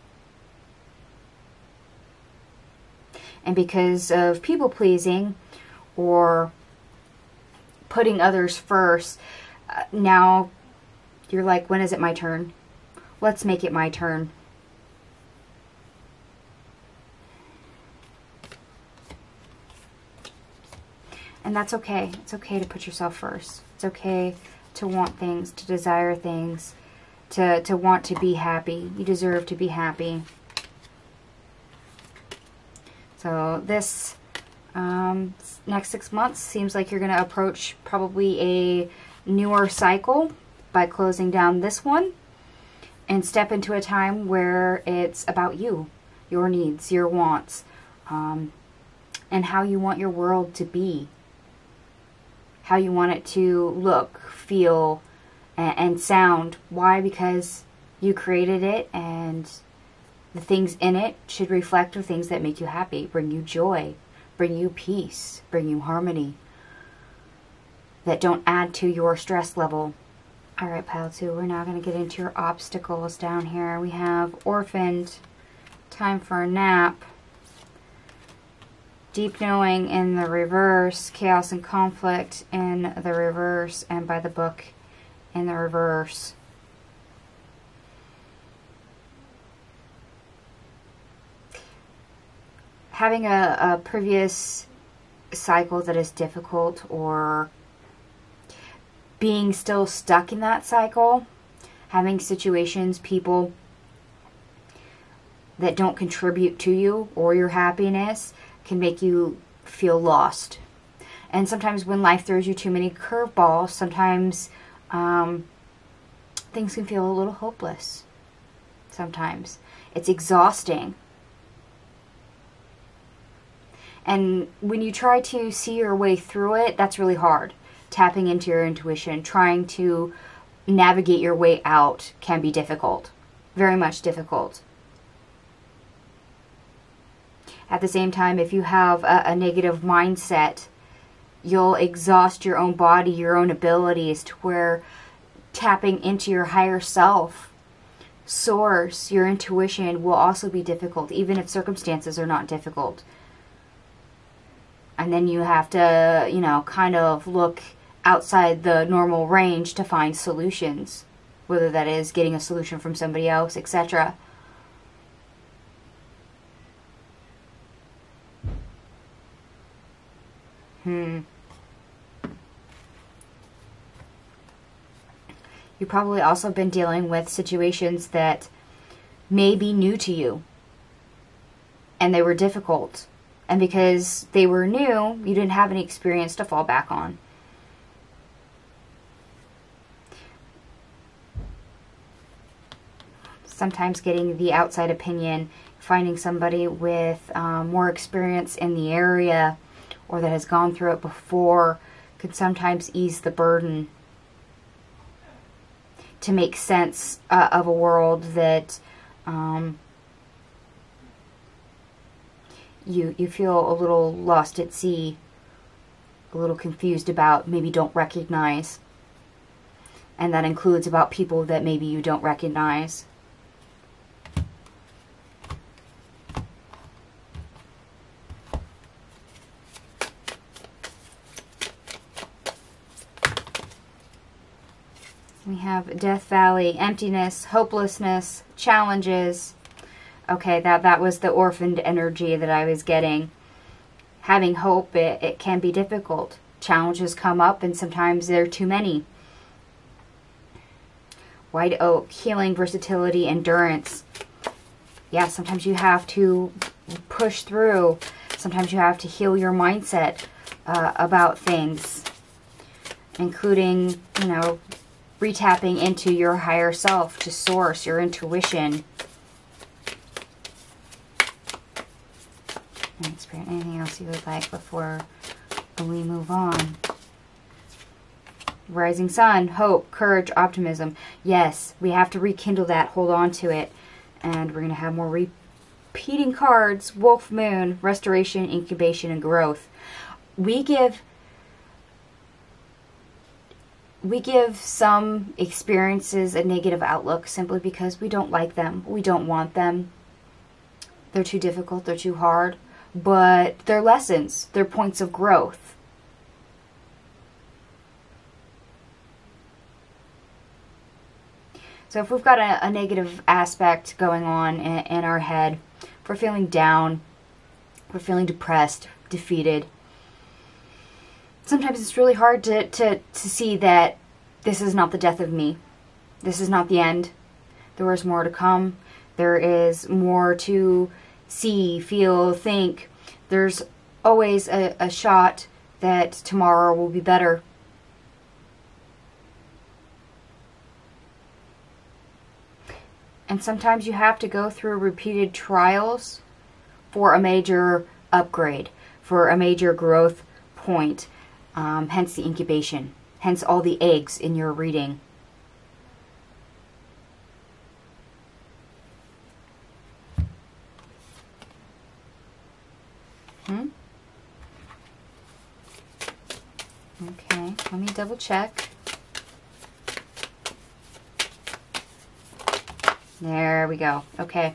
And because of people pleasing or putting others first, now you're like, when is it my turn? Let's make it my turn. And that's okay. It's okay to put yourself first. It's okay to want things, to desire things, to want to be happy. You deserve to be happy. So this next 6 months seems like you're going to approach probably a newer cycle by closing down this one and step into a time where it's about you, your needs, your wants, and how you want your world to be, how you want it to look, feel, and sound. Why? Because you created it, and the things in it should reflect the things that make you happy, bring you joy, bring you peace, bring you harmony, that don't add to your stress level. All right, pile 2, we're now going to get into your obstacles down here. We have orphaned, time for a nap, deep knowing in the reverse, chaos and conflict in the reverse, and by the book in the reverse. Having a previous cycle that is difficult, or being still stuck in that cycle, having situations, people that don't contribute to you or your happiness can make you feel lost. And sometimes when life throws you too many curveballs, sometimes things can feel a little hopeless sometimes. It's exhausting. And when you try to see your way through it, that's really hard. Tapping into your intuition, trying to navigate your way out can be difficult. Very much difficult. At the same time, if you have a negative mindset, you'll exhaust your own body, your own abilities, to where tapping into your higher self, source, your intuition will also be difficult, even if circumstances are not difficult. And then you have to, you know, kind of look outside the normal range to find solutions, whether that is getting a solution from somebody else, etc. You've probably also been dealing with situations that may be new to you, and they were difficult. And because they were new, you didn't have any experience to fall back on. Sometimes getting the outside opinion, finding somebody with more experience in the area or that has gone through it before, could sometimes ease the burden to make sense of a world that you feel a little lost at sea, a little confused about, maybe don't recognize. And that includes about people that maybe you don't recognize. We have Death Valley, emptiness, hopelessness, challenges. Okay, that was the orphaned energy that I was getting. Having hope, it can be difficult. Challenges come up and sometimes there are too many. White Oak, healing, versatility, endurance. Yeah, sometimes you have to push through. Sometimes you have to heal your mindset about things, including, you know, retapping into your higher self, to source, your intuition. Anything else you would like before we move on? Rising sun, hope, courage, optimism. Yes, we have to rekindle that, hold on to it. And we're going to have more repeating cards. Wolf Moon, restoration, incubation, and growth. We give some experiences a negative outlook simply because we don't like them. We don't want them. They're too difficult. They're too hard. But they're lessons. They're points of growth. So if we've got a negative aspect going on in our head, if we're feeling down, we're feeling depressed, defeated, sometimes it's really hard to see that this is not the death of me. This is not the end. There is more to come. There is more to see, feel, think. There's always a shot that tomorrow will be better. And sometimes you have to go through repeated trials for a major upgrade, for a major growth point. Hence the incubation. Hence all the eggs in your reading. Okay, let me double check. There we go. Okay.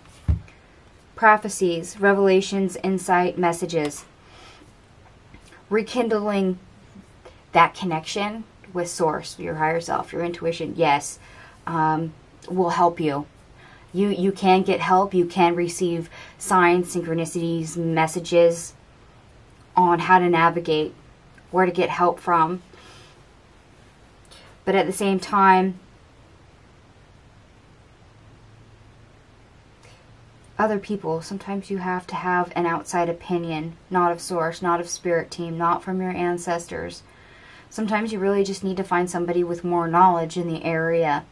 Prophecies, revelations, insight, messages. Rekindling that connection with source, your higher self, your intuition, yes, will help you. You can get help. You can receive signs, synchronicities, messages on how to navigate, where to get help from. But at the same time, other people, sometimes you have to have an outside opinion, not of source, not of spirit team, not from your ancestors. Sometimes you really just need to find somebody with more knowledge in the area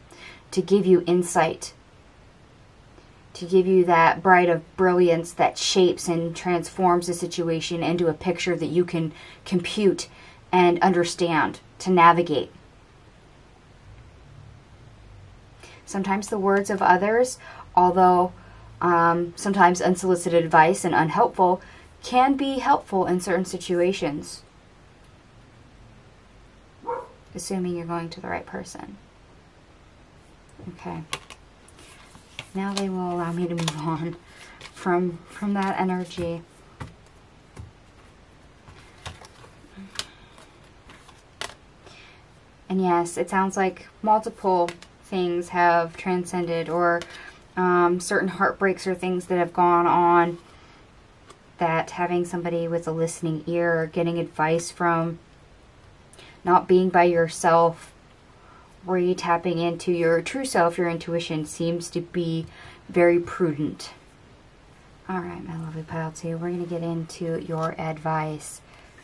to give you insight, to give you that bright of brilliance that shapes and transforms the situation into a picture that you can compute and understand, to navigate. Sometimes the words of others, although sometimes unsolicited advice and unhelpful, can be helpful in certain situations. Assuming you're going to the right person. Okay. Now they will allow me to move on from that energy. And yes, it sounds like multiple things have transcended, or certain heartbreaks or things that have gone on, that having somebody with a listening ear, or getting advice from, not being by yourself, tapping into your true self, your intuition, seems to be very prudent. Alright, my lovely pile 2, we're going to get into your advice.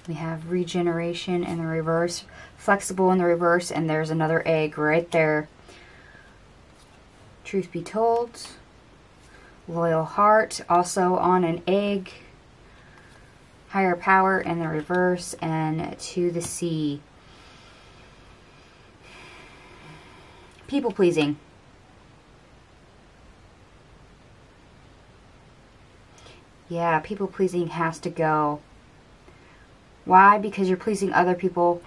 We have regeneration in the reverse, flexible in the reverse, and there's another egg right there. Truth be told, loyal heart, also on an egg. Higher power in the reverse, and to the sea. People pleasing. Yeah, people pleasing has to go. Why? Because you're pleasing other people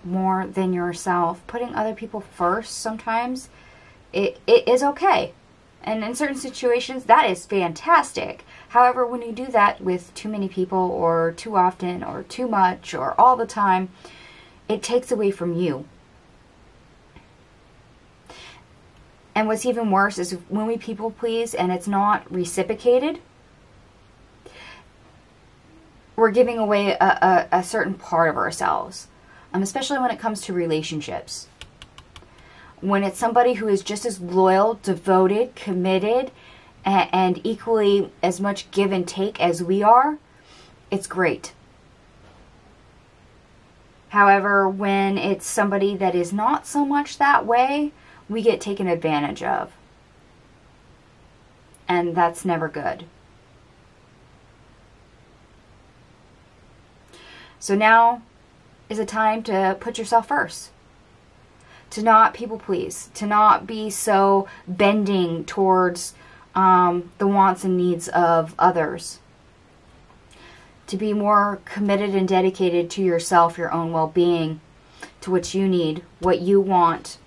more than yourself. Putting other people first sometimes, it is okay. And in certain situations, that is fantastic. However, when you do that with too many people, or too often, or too much, or all the time, it takes away from you. And what's even worse is when we people please and it's not reciprocated, we're giving away a certain part of ourselves. Especially when it comes to relationships. When it's somebody who is just as loyal, devoted, committed, and equally as much give and take as we are, it's great. However, when it's somebody that is not so much that way, we get taken advantage of. And that's never good. So now is a time to put yourself first. To not people please. To not be so bending towards the wants and needs of others. To be more committed and dedicated to yourself, your own well-being, to what you need, what you want.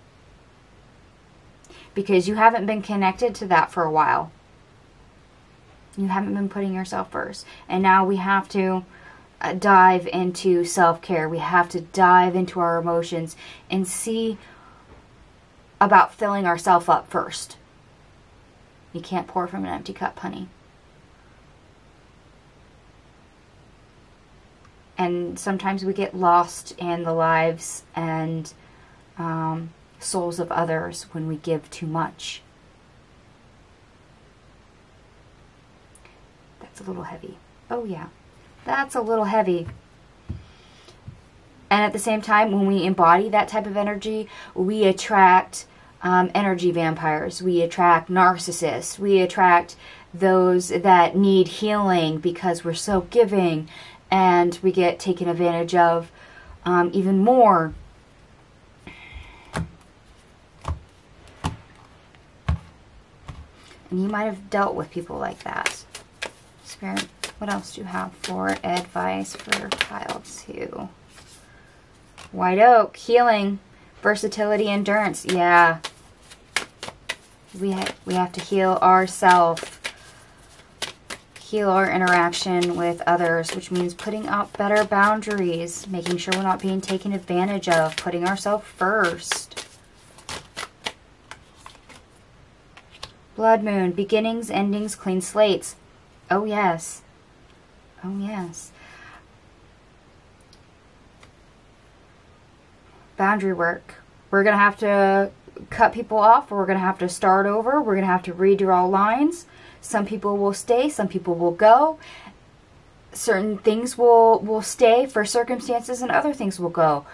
Because you haven't been connected to that for a while. You haven't been putting yourself first. And now we have to dive into self-care. We have to dive into our emotions and see about filling ourselves up first. You can't pour from an empty cup, honey. And sometimes we get lost in the lives and souls of others when we give too much. That's a little heavy. Oh yeah, that's a little heavy. And at the same time, when we embody that type of energy, we attract energy vampires. We attract narcissists. We attract those that need healing because we're so giving, and we get taken advantage of even more. And you might have dealt with people like that. Spirit, what else do you have for advice for pile 2? White oak, healing, versatility, endurance. Yeah. We have to heal ourselves. Heal our interaction with others, which means putting up better boundaries, making sure we're not being taken advantage of, putting ourselves first. Blood moon, beginnings, endings, clean slates. Oh yes. Oh yes. Boundary work. We're going to have to cut people off, or we're going to have to start over. We're going to have to redraw lines. Some people will stay, some people will go. Certain things will stay for circumstances, and other things will go.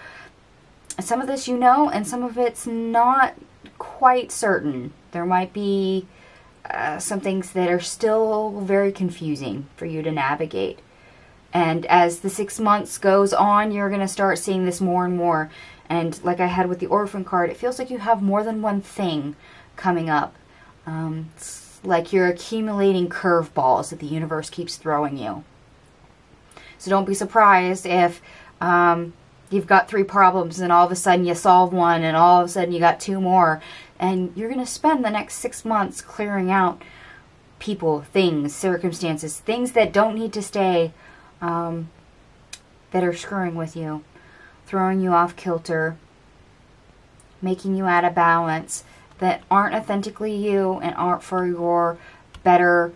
Some of this you know, and some of it's not quite certain. There might be some things that are still very confusing for you to navigate. And as the 6 months goes on, you're going to start seeing this more and more. And like I had with the Orphan card, it feels like you have more than one thing coming up. It's like you're accumulating curveballs that the universe keeps throwing you. So don't be surprised if you've got 3 problems and all of a sudden you solve one and all of a sudden you got 2 more. And you're going to spend the next 6 months clearing out people, things, circumstances, things that don't need to stay, that are screwing with you, throwing you off kilter, making you out of balance, that aren't authentically you and aren't for your better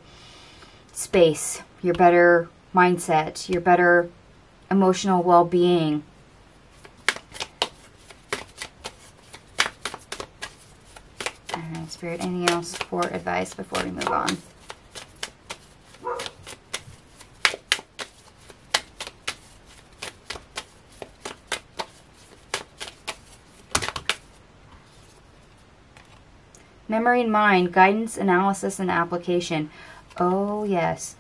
space, your better mindset, your better emotional well-being. Alright, Spirit, anything else for advice before we move on? Memory and mind, guidance, analysis, and application. Oh, yes.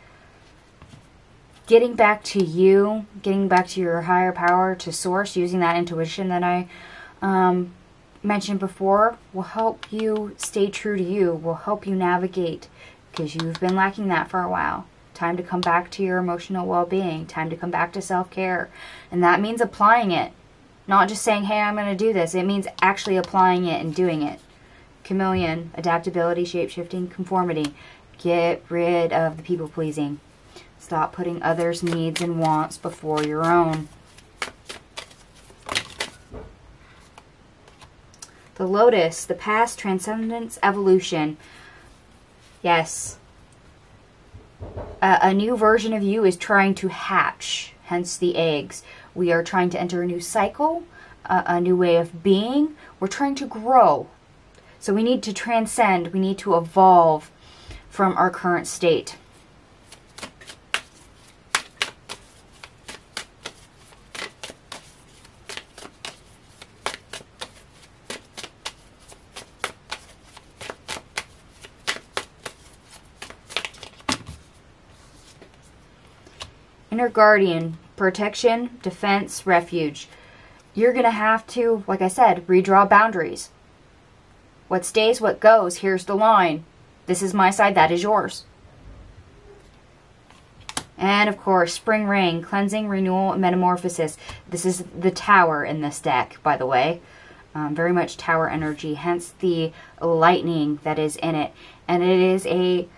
Getting back to you, getting back to your higher power, to source, using that intuition that I mentioned before, will help you stay true to you, will help you navigate, because you've been lacking that for a while. Time to come back to your emotional well-being, time to come back to self-care. And that means applying it. Not just saying, hey, I'm going to do this. It means actually applying it and doing it. Chameleon, adaptability, shape-shifting, conformity. Get rid of the people-pleasing. Stop putting others' needs and wants before your own. The Lotus, the past, transcendence, evolution. Yes. A new version of you is trying to hatch, hence the eggs. We are trying to enter a new cycle, a new way of being. We're trying to grow. So we need to transcend, we need to evolve from our current state. Inner guardian, protection, defense, refuge. You're going to have to, like I said, redraw boundaries. What stays, what goes. Here's the line. This is my side, that is yours. And of course, spring rain, cleansing, renewal, and metamorphosis. This is the tower in this deck, by the way. Very much tower energy, hence the lightning that is in it. And it is a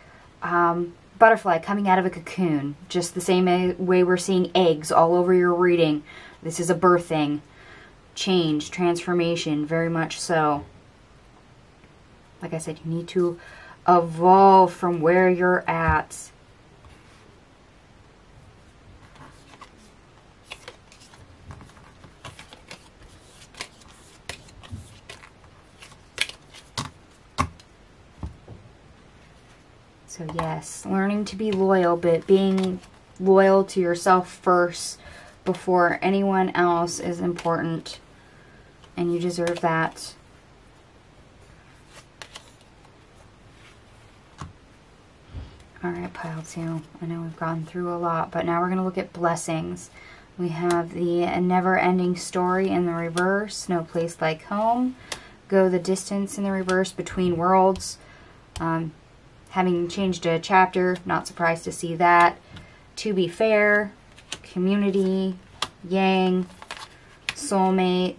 butterfly coming out of a cocoon. Just the same way we're seeing eggs all over your reading. This is a birthing, change, transformation, very much so. Like I said, you need to evolve from where you're at. So yes, learning to be loyal, but being loyal to yourself first before anyone else is important. And you deserve that. Alright, pile 2. I know we've gone through a lot, but now we're going to look at blessings. We have the never-ending story in the reverse. No place like home. Go the distance in the reverse, between worlds. Having changed a chapter, not surprised to see that. To be fair, community, yang, soulmate,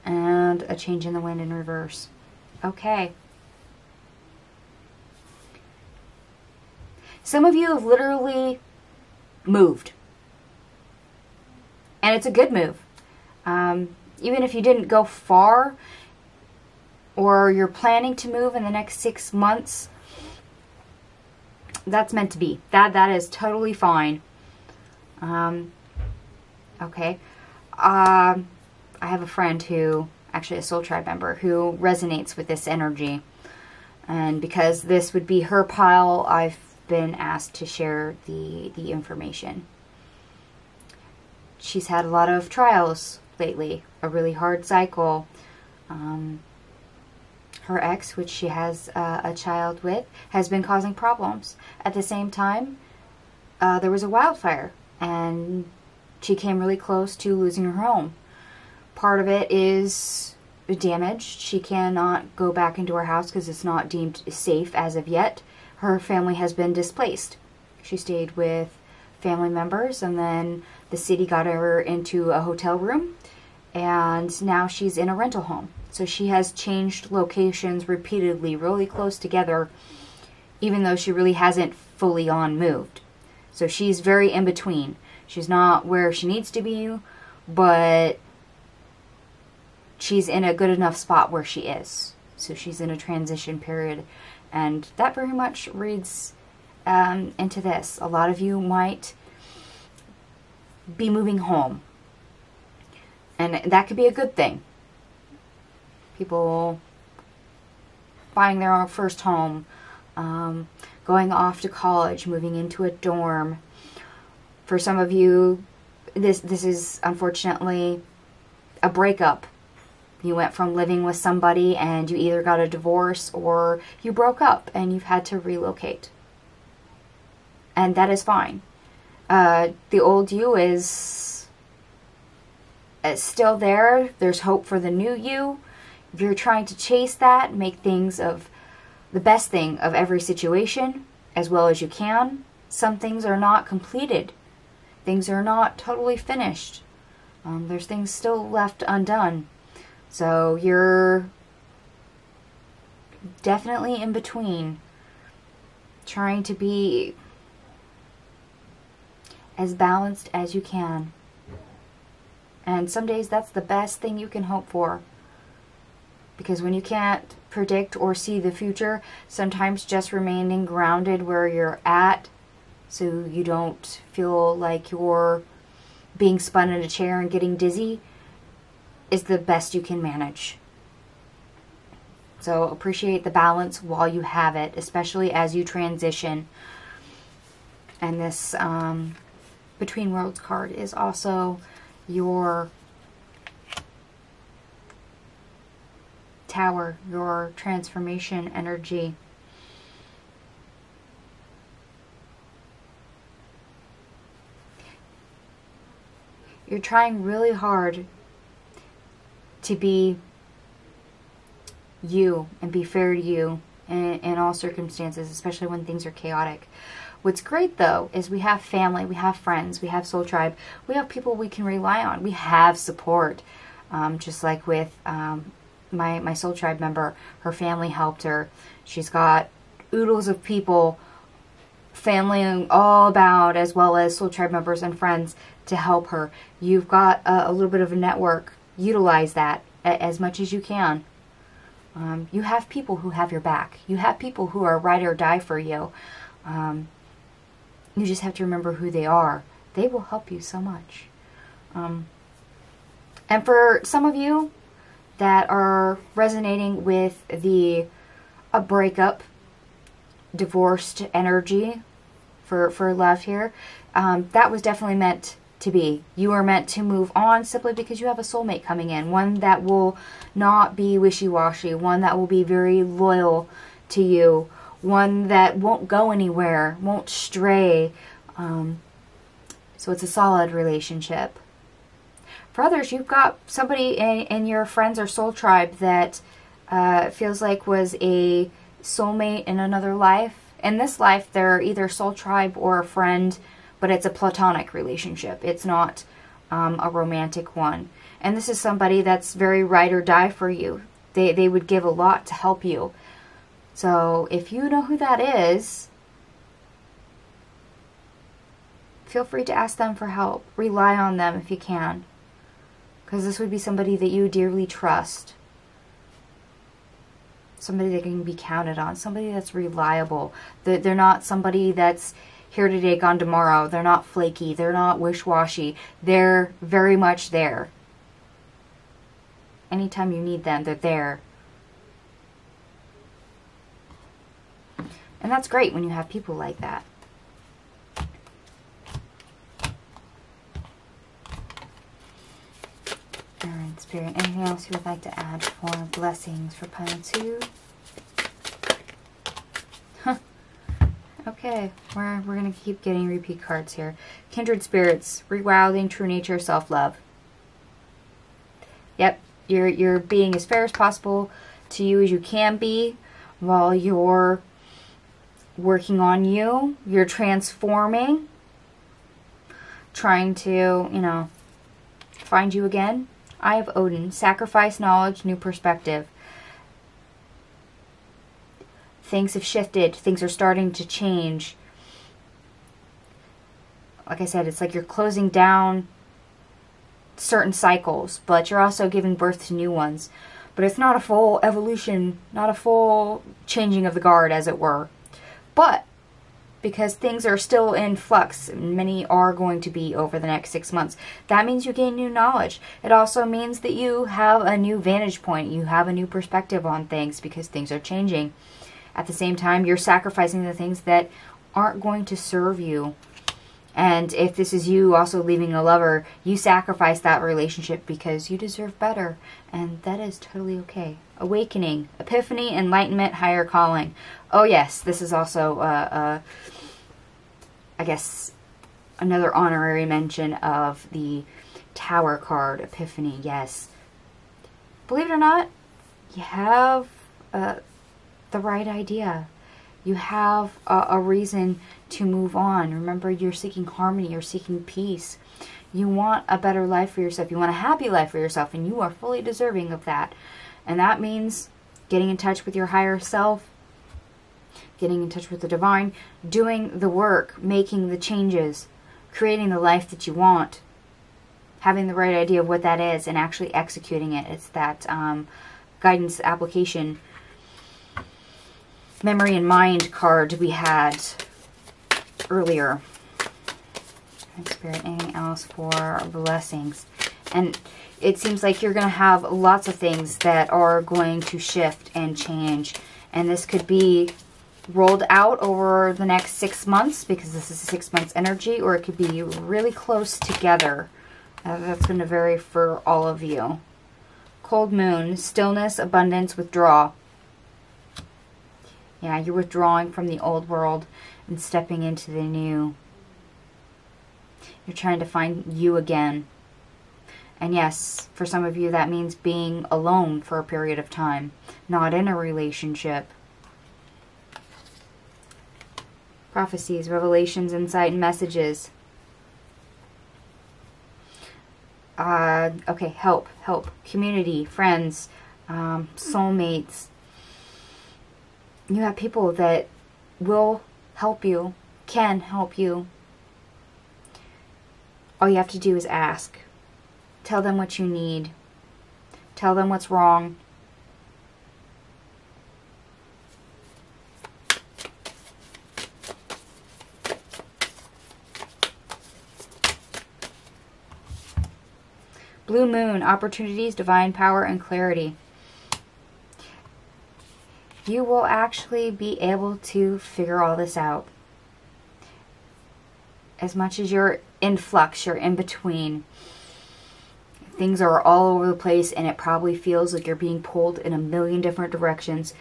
and a change in the wind in reverse. Okay. Some of you have literally moved. And it's a good move. Even if you didn't go far, or you're planning to move in the next 6 months, that's meant to be. That is totally fine. Okay. I have a friend who, actually a Soul Tribe member, who resonates with this energy. And because this would be her pile, I've been asked to share the information. She's had a lot of trials lately, a really hard cycle, her ex, which she has a child with, has been causing problems. At the same time, there was a wildfire, and she came really close to losing her home. Part of it is damaged. She cannot go back into her house because it's not deemed safe as of yet. Her family has been displaced. She stayed with family members, and then the city got her into a hotel room, and now she's in a rental home. So she has changed locations repeatedly, really close together, even though she really hasn't fully on moved. So she's very in between. She's not where she needs to be, but she's in a good enough spot where she is. So she's in a transition period, and that very much reads into this. A lot of you might be moving home, and that could be a good thing. People buying their own first home, going off to college, moving into a dorm. For some of you, this is unfortunately a breakup. You went from living with somebody and you either got a divorce or you broke up and you've had to relocate. And that is fine. The old you is still there. There's hope for the new you. If you're trying to chase that, make things of the best thing of every situation as well as you can. Some things are not completed. Things are not totally finished. There's things still left undone. So you're definitely in between, trying to be as balanced as you can. And some days that's the best thing you can hope for. Because when you can't predict or see the future, sometimes just remaining grounded where you're at so you don't feel like you're being spun in a chair and getting dizzy is the best you can manage. So appreciate the balance while you have it, especially as you transition. And this Between Worlds card is also your Tower, your transformation energy. You're trying really hard to be you and be fair to you in all circumstances, especially when things are chaotic. What's great though is we have family, we have friends, we have soul tribe, we have people we can rely on, we have support. Just like with my soul tribe member, her family helped her. She's got oodles of people, family all about, as well as soul tribe members and friends to help her. You've got a little bit of a network. Utilize that as much as you can. You have people who have your back. You have people who are ride or die for you. You just have to remember who they are. They will help you so much. And for some of you that are resonating with a breakup, divorced energy for love here, that was definitely meant to be. You are meant to move on simply because you have a soulmate coming in. One that will not be wishy-washy. One that will be very loyal to you. One that won't go anywhere, won't stray. So it's a solid relationship. For others, you've got somebody in your friends or soul tribe that feels like was a soulmate in another life. In this life, they're either soul tribe or a friend, but it's a platonic relationship. It's not a romantic one. And this is somebody that's very ride or die for you. They would give a lot to help you. So if you know who that is, feel free to ask them for help. Rely on them if you can. Because this would be somebody that you dearly trust. Somebody that can be counted on. Somebody that's reliable. They're not somebody that's here today, gone tomorrow. They're not flaky. They're not wish-washy. They're very much there. Anytime you need them, they're there. And that's great when you have people like that. Alright, Spirit, anything else you would like to add for blessings for pile 2? Okay, we're going to keep getting repeat cards here. Kindred spirits, rewilding, true nature, self-love. Yep, you're being as fair as possible to you as you can be while you're working on you. You're transforming, trying to, you know, find you again. Eye of Odin, sacrifice, knowledge, new perspective. Things have shifted. Things are starting to change. Like I said, it's like you're closing down certain cycles, but you're also giving birth to new ones. But it's not a full evolution, not a full changing of the guard, as it were. But because things are still in flux, many are going to be over the next 6 months, that means you gain new knowledge. It also means that you have a new vantage point. You have a new perspective on things because things are changing. At the same time, you're sacrificing the things that aren't going to serve you. And if this is you also leaving a lover, you sacrifice that relationship because you deserve better. And that is totally okay. Awakening, epiphany, enlightenment, higher calling. Oh yes, this is also, I guess, another honorary mention of the Tower card, Epiphany. Yes. Believe it or not, you have the right idea. You have a reason to move on. Remember, you're seeking harmony. You're seeking peace. You want a better life for yourself. You want a happy life for yourself, and you are fully deserving of that. And that means getting in touch with your higher self, getting in touch with the divine, doing the work, making the changes, creating the life that you want, having the right idea of what that is, and actually executing it. It's that guidance application memory and mind card we had earlier. Spirit, anything else for blessings? And it seems like you're going to have lots of things that are going to shift and change. And this could be rolled out over the next 6 months because this is a 6 months energy, or it could be really close together. That's going to vary for all of you. Cold moon, stillness, abundance, withdraw. Yeah, you're withdrawing from the old world and stepping into the new. You're trying to find you again. And yes, for some of you that means being alone for a period of time, not in a relationship. Prophecies, revelations, insight, and messages. Okay, help. Community, friends, soulmates. You have people that will help you, can help you. All you have to do is ask. Tell them what you need. Tell them what's wrong. Blue moon, opportunities, divine power, and clarity. You will actually be able to figure all this out. As much as you're in flux, you're in between. Things are all over the place and it probably feels like you're being pulled in a million different directions.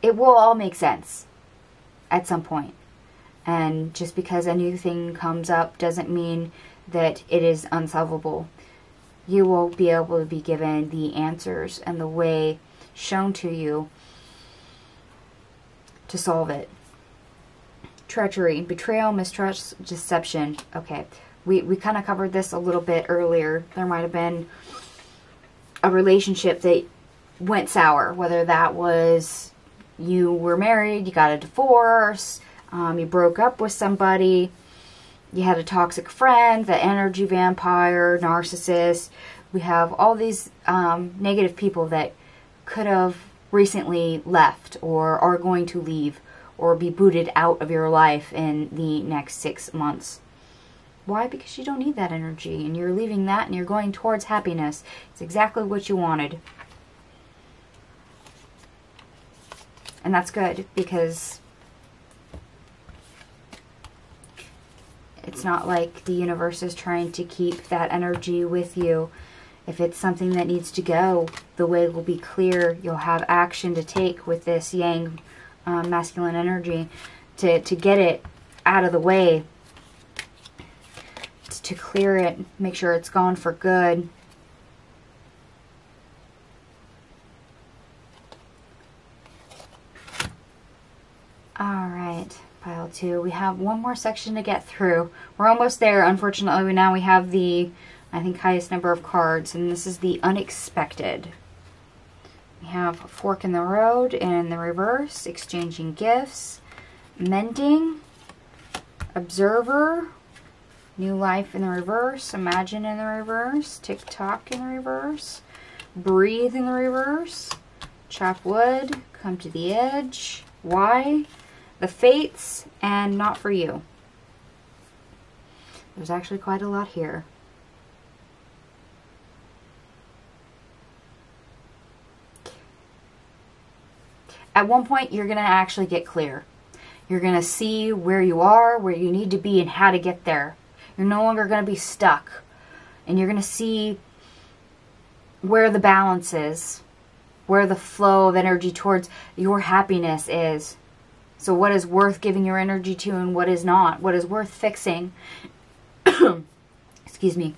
It will all make sense at some point. And just because a new thing comes up doesn't mean that it is unsolvable. You will be able to be given the answers and the way shown to you to solve it. Treachery, betrayal, mistrust, deception. Okay, we kind of covered this a little bit earlier. There might have been a relationship that went sour, whether that was you were married, you got a divorce, you broke up with somebody, you had a toxic friend, the energy vampire, narcissist. We have all these negative people that could have recently left or are going to leave or be booted out of your life in the next 6 months. Why? Because you don't need that energy and you're leaving that and you're going towards happiness. It's exactly what you wanted. And that's good because it's not like the universe is trying to keep that energy with you. If it's something that needs to go, the way will be clear. You'll have action to take with this yang masculine energy, to get it out of the way, to clear it, make sure it's gone for good. Alright, pile 2. We have one more section to get through. We're almost there. Unfortunately, now we have the, I think, highest number of cards, and this is the unexpected. We have a fork in the road in the reverse, exchanging gifts, mending, observer, new life in the reverse, imagine in the reverse, tick-tock in the reverse, breathe in the reverse, chop wood, come to the edge, why, the fates, and not for you. There's actually quite a lot here. At one point, you're going to actually get clear. You're going to see where you are, where you need to be, and how to get there. You're no longer going to be stuck. And you're going to see where the balance is, where the flow of energy towards your happiness is. So what is worth giving your energy to and what is not? What is worth fixing? Excuse me.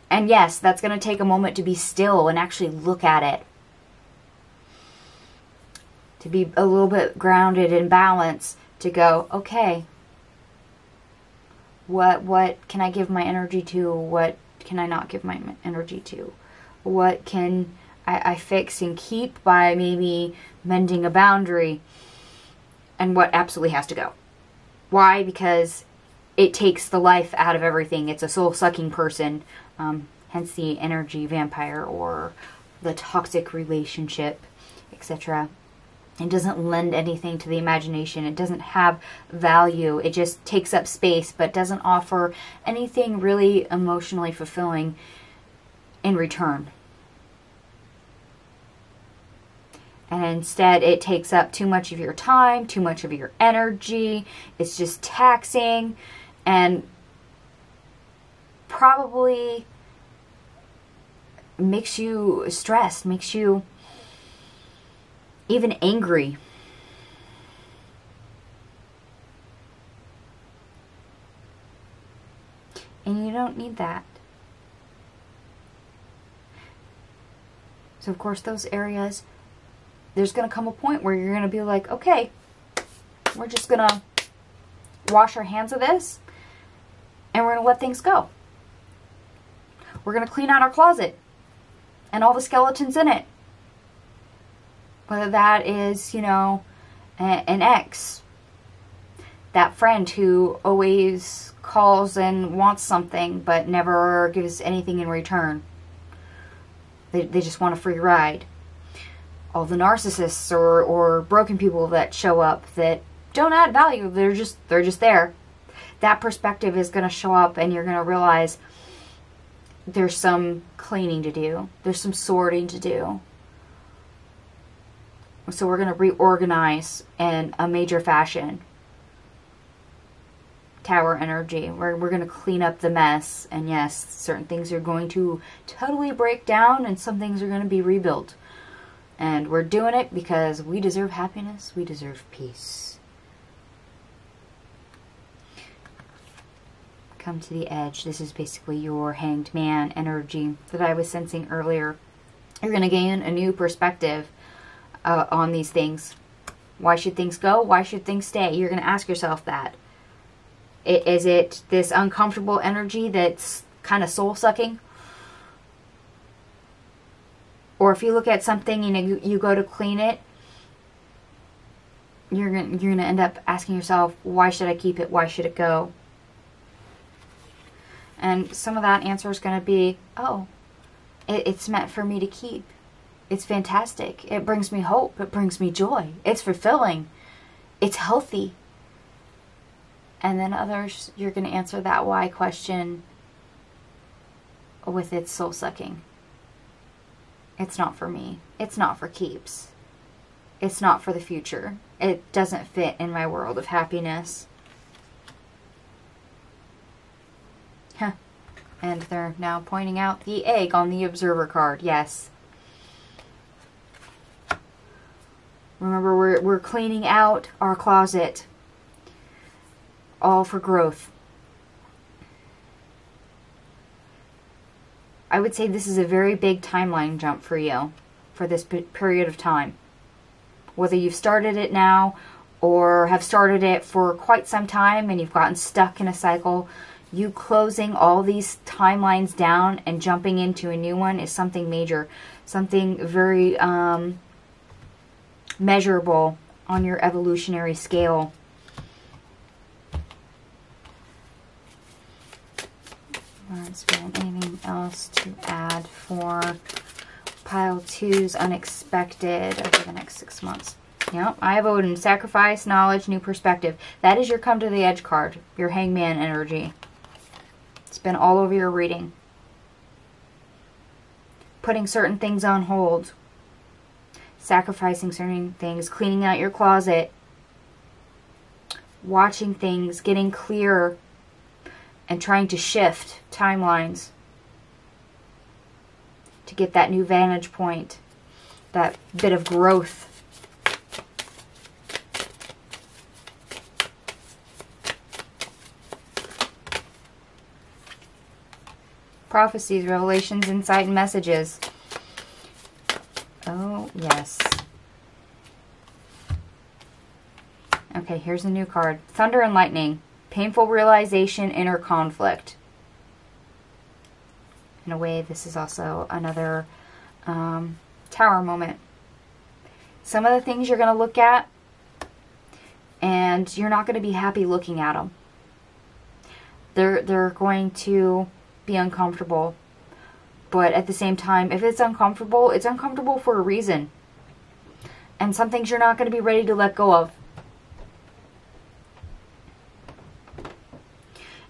And yes, that's going to take a moment to be still and actually look at it. To be a little bit grounded and balanced, to go, okay, what can I give my energy to? What can I not give my energy to? What can I fix and keep by maybe mending a boundary? And what absolutely has to go? Why? Because it takes the life out of everything. It's a soul-sucking person, hence the energy vampire or the toxic relationship, etc. It doesn't lend anything to the imagination. It doesn't have value. It just takes up space, but doesn't offer anything really emotionally fulfilling in return. And instead, it takes up too much of your time, too much of your energy. It's just taxing and probably makes you stressed, makes you even angry. And you don't need that. So of course those areas, there's going to come a point where you're going to be like, okay, we're just going to wash our hands of this and we're going to let things go. We're going to clean out our closet and all the skeletons in it. Whether that is, you know, an ex, that friend who always calls and wants something but never gives anything in return. They just want a free ride. All the narcissists or broken people that show up that don't add value. They're just there. That perspective is going to show up and you're going to realize there's some cleaning to do. There's some sorting to do. So we're going to reorganize in a major fashion. Tower energy. We're going to clean up the mess. And yes, certain things are going to totally break down and some things are going to be rebuilt. And we're doing it because we deserve happiness. We deserve peace. Come to the edge. This is basically your hanged man energy that I was sensing earlier. You're going to gain a new perspective on these things. Why should things go? Why should things stay? You're going to ask yourself that. Is it this uncomfortable energy that's kind of soul-sucking? Or if you look at something and you go to clean it, you're gonna end up asking yourself, why should I keep it? Why should it go? And some of that answer is going to be, oh, it's meant for me to keep. It's fantastic. It brings me hope. It brings me joy. It's fulfilling. It's healthy. And then others, you're going to answer that why question with it's soul-sucking. It's not for me. It's not for keeps. It's not for the future. It doesn't fit in my world of happiness. Huh. And they're now pointing out the egg on the observer card. Yes. Remember, we're cleaning out our closet, all for growth. I would say this is a very big timeline jump for you for this period of time. Whether you've started it now or have started it for quite some time and you've gotten stuck in a cycle, you closing all these timelines down and jumping into a new one is something major, something very measurable on your evolutionary scale. Anything else to add for pile 2's unexpected over the next 6 months? Yep, I have Odin. Sacrifice, knowledge, new perspective. That is your come to the edge card, your hangman energy. It's been all over your reading. Putting certain things on hold. Sacrificing certain things. Cleaning out your closet. Watching things. Getting clear. And trying to shift timelines. To get that new vantage point. That bit of growth. Prophecies, revelations, insight, and messages. Oh, yes. Okay, here's a new card. Thunder and lightning. Painful realization, inner conflict. In a way, this is also another tower moment. Some of the things you're going to look at, and you're not going to be happy looking at them. They're going to be uncomfortable, but at the same time, if it's uncomfortable for a reason, and some things you're not going to be ready to let go of,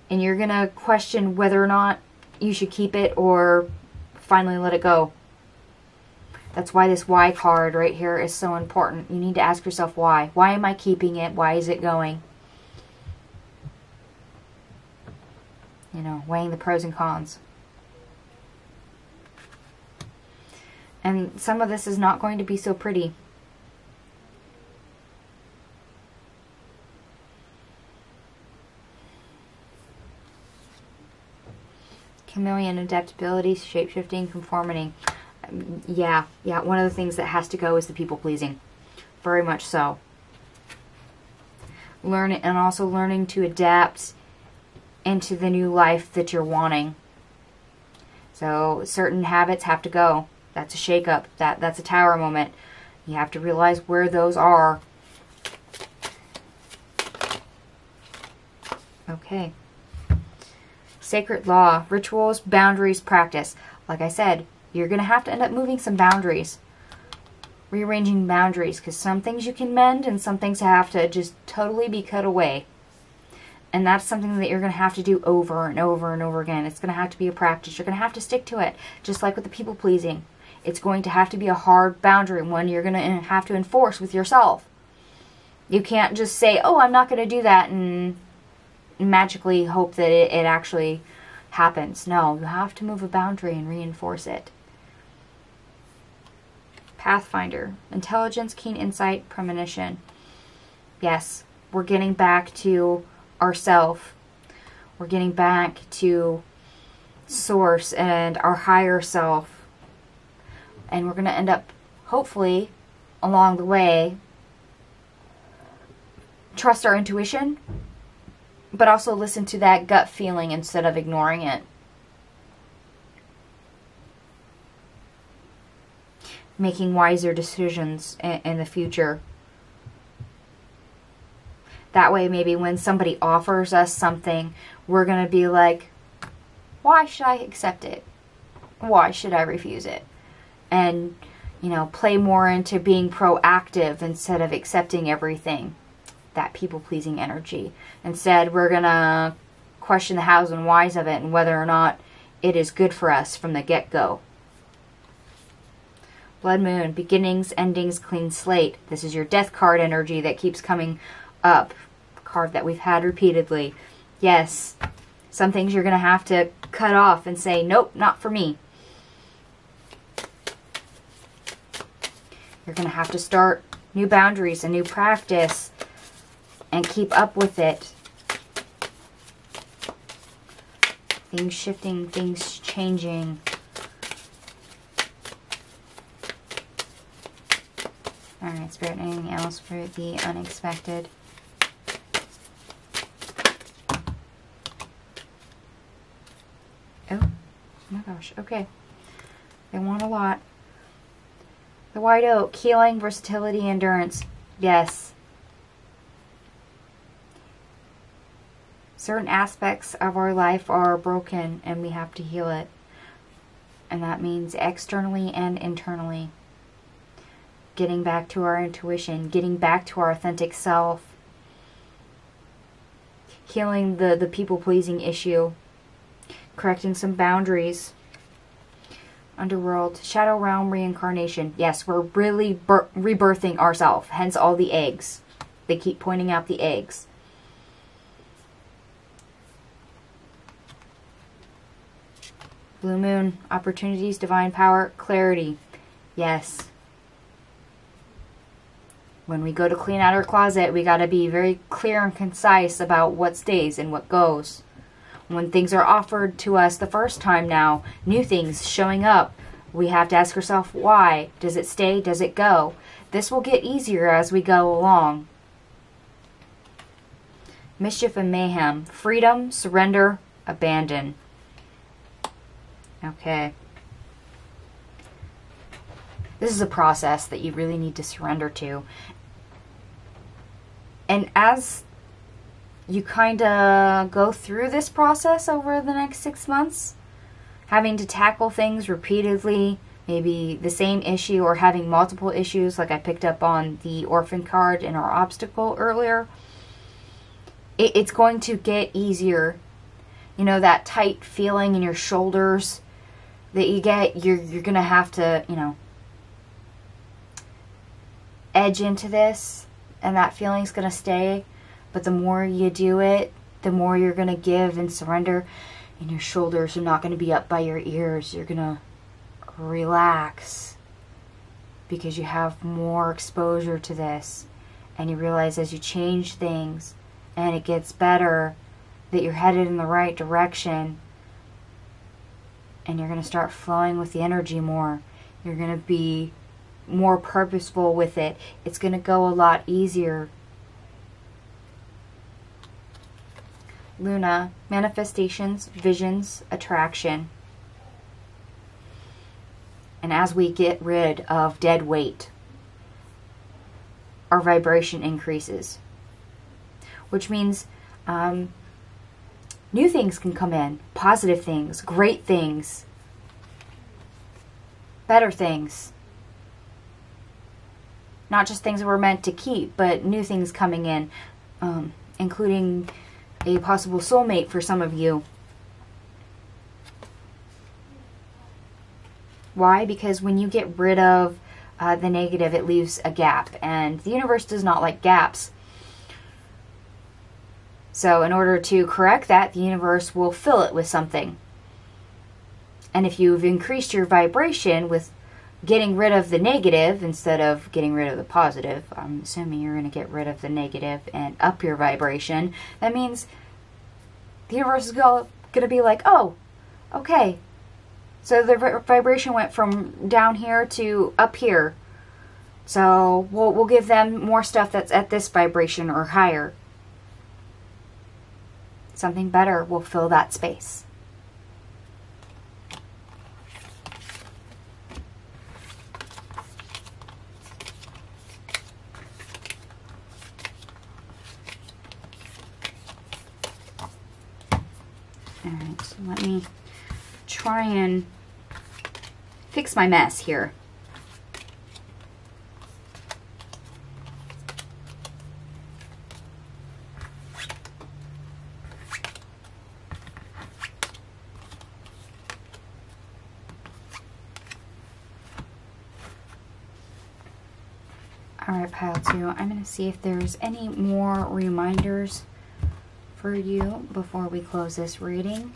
and you're going to question whether or not you should keep it or finally let it go. That's why this why card right here is so important. You need to ask yourself why. Why am I keeping it? Why is it going? You know, weighing the pros and cons. And some of this is not going to be so pretty. Chameleon, adaptability, shape-shifting, conformity. Yeah, one of the things that has to go is the people-pleasing. Very much so. And also learning to adapt into the new life that you're wanting. So certain habits have to go. That's a shake-up. That's a tower moment. You have to realize where those are. Okay. Sacred law, rituals, boundaries, practice. Like I said, you're going to have to end up moving some boundaries. Rearranging boundaries, because some things you can mend and some things have to just totally be cut away. And that's something that you're going to have to do over and over and over again. It's going to have to be a practice. You're going to have to stick to it. Just like with the people pleasing. It's going to have to be a hard boundary, one you're going to have to enforce with yourself. You can't just say, oh, I'm not going to do that, and magically hope that it actually happens. No, you have to move a boundary and reinforce it. Pathfinder. Intelligence, keen insight, premonition. Yes, we're getting back to ourself. We're getting back to source and our higher self. And we're going to end up, hopefully, along the way, trust our intuition, but also listen to that gut feeling instead of ignoring it. Making wiser decisions in the future. That way, maybe when somebody offers us something, we're going to be like, why should I accept it? Why should I refuse it? And, you know, play more into being proactive instead of accepting everything. That people-pleasing energy. Instead, we're going to question the hows and whys of it and whether or not it is good for us from the get-go. Blood Moon, beginnings, endings, clean slate. This is your death card energy that keeps coming up. A card that we've had repeatedly. Yes, some things you're going to have to cut off and say, nope, not for me. You're going to have to start new boundaries, a new practice, and keep up with it. Things shifting, things changing. Alright, Spirit, anything else for the unexpected? Oh my gosh, okay. They want a lot. The White Oak, healing, versatility, endurance. Yes. Certain aspects of our life are broken and we have to heal it. And that means externally and internally. Getting back to our intuition, getting back to our authentic self. Healing the people-pleasing issue. Correcting some boundaries. Underworld, Shadow Realm, reincarnation. Yes, we're really rebirthing ourselves. Hence all the eggs. They keep pointing out the eggs. Blue Moon, opportunities, divine power, clarity. Yes. When we go to clean out our closet, we got to be very clear and concise about what stays and what goes. When things are offered to us the first time now, new things showing up, we have to ask ourselves, why? Does it stay? Does it go? This will get easier as we go along. Mischief and mayhem. Freedom, surrender, abandon. Okay. This is a process that you really need to surrender to. And as you kind of go through this process over the next 6 months, having to tackle things repeatedly, maybe the same issue or having multiple issues like I picked up on the orphan card in our obstacle earlier, it's going to get easier. You know, that tight feeling in your shoulders that you get, you're going to have to, you know, edge into this, and that feeling's going to stay. But the more you do it, the more you're going to give and surrender. And your shoulders are not going to be up by your ears. You're going to relax because you have more exposure to this. And you realize as you change things and it gets better, that you're headed in the right direction. And you're going to start flowing with the energy more. You're going to be more purposeful with it. It's going to go a lot easier. Luna, manifestations, visions, attraction. And as we get rid of dead weight, our vibration increases. Which means new things can come in. Positive things, great things, better things. Not just things that we're meant to keep, but new things coming in, including a possible soulmate for some of you. Why? Because when you get rid of the negative, it leaves a gap, and the universe does not like gaps. So in order to correct that, the universe will fill it with something. And if you've increased your vibration with getting rid of the negative instead of getting rid of the positive, I'm assuming you're going to get rid of the negative and up your vibration. That means the universe is going to be like, oh, okay. So the vibration went from down here to up here. So we'll give them more stuff that's at this vibration or higher. Something better will fill that space. Alright, so let me try and fix my mess here. Alright, pile 2, I'm going to see if there's any more reminders for you before we close this reading.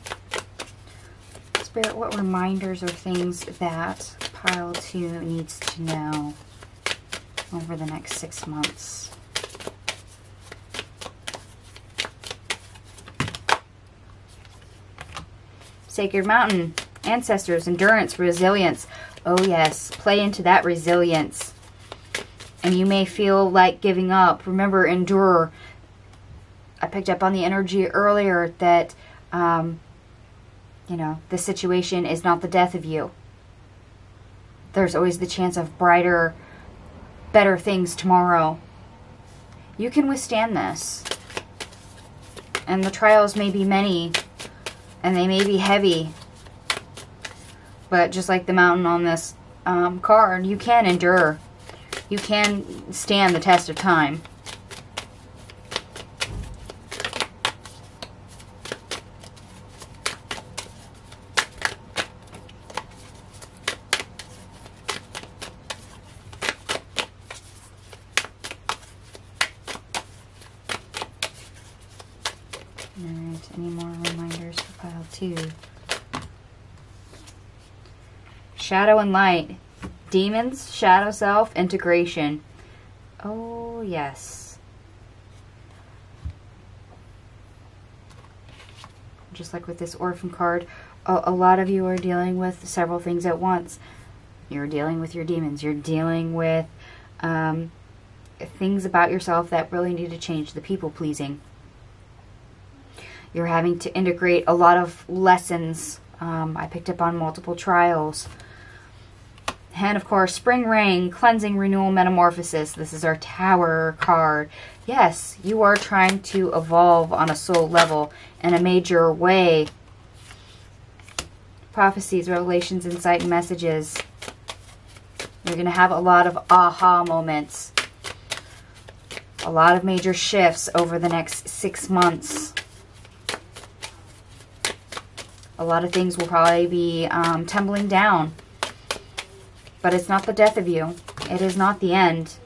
Spirit, what reminders or things that pile 2 needs to know? over the next 6 months. Sacred Mountain, ancestors, endurance, resilience. Oh yes, play into that resilience. And you may feel like giving up. Remember, endure. I picked up on the energy earlier that, you know, the situation is not the death of you. There's always the chance of brighter, better things tomorrow. You can withstand this. And the trials may be many, and they may be heavy. But just like the mountain on this card, you can endure. You can stand the test of time. Alright, any more reminders for pile 2? Shadow and light. Demons, shadow self, integration. Oh, yes. Just like with this orphan card, a lot of you are dealing with several things at once. You're dealing with your demons. You're dealing with things about yourself that really need to change. The people pleasing. You're having to integrate a lot of lessons. I picked up on multiple trials. And of course, spring rain, cleansing, renewal, metamorphosis. This is our Tower card. Yes, you are trying to evolve on a soul level in a major way. Prophecies, revelations, insight, and messages. You're going to have a lot of aha moments. A lot of major shifts over the next 6 months. A lot of things will probably be tumbling down. But it's not the death of you. It is not the end.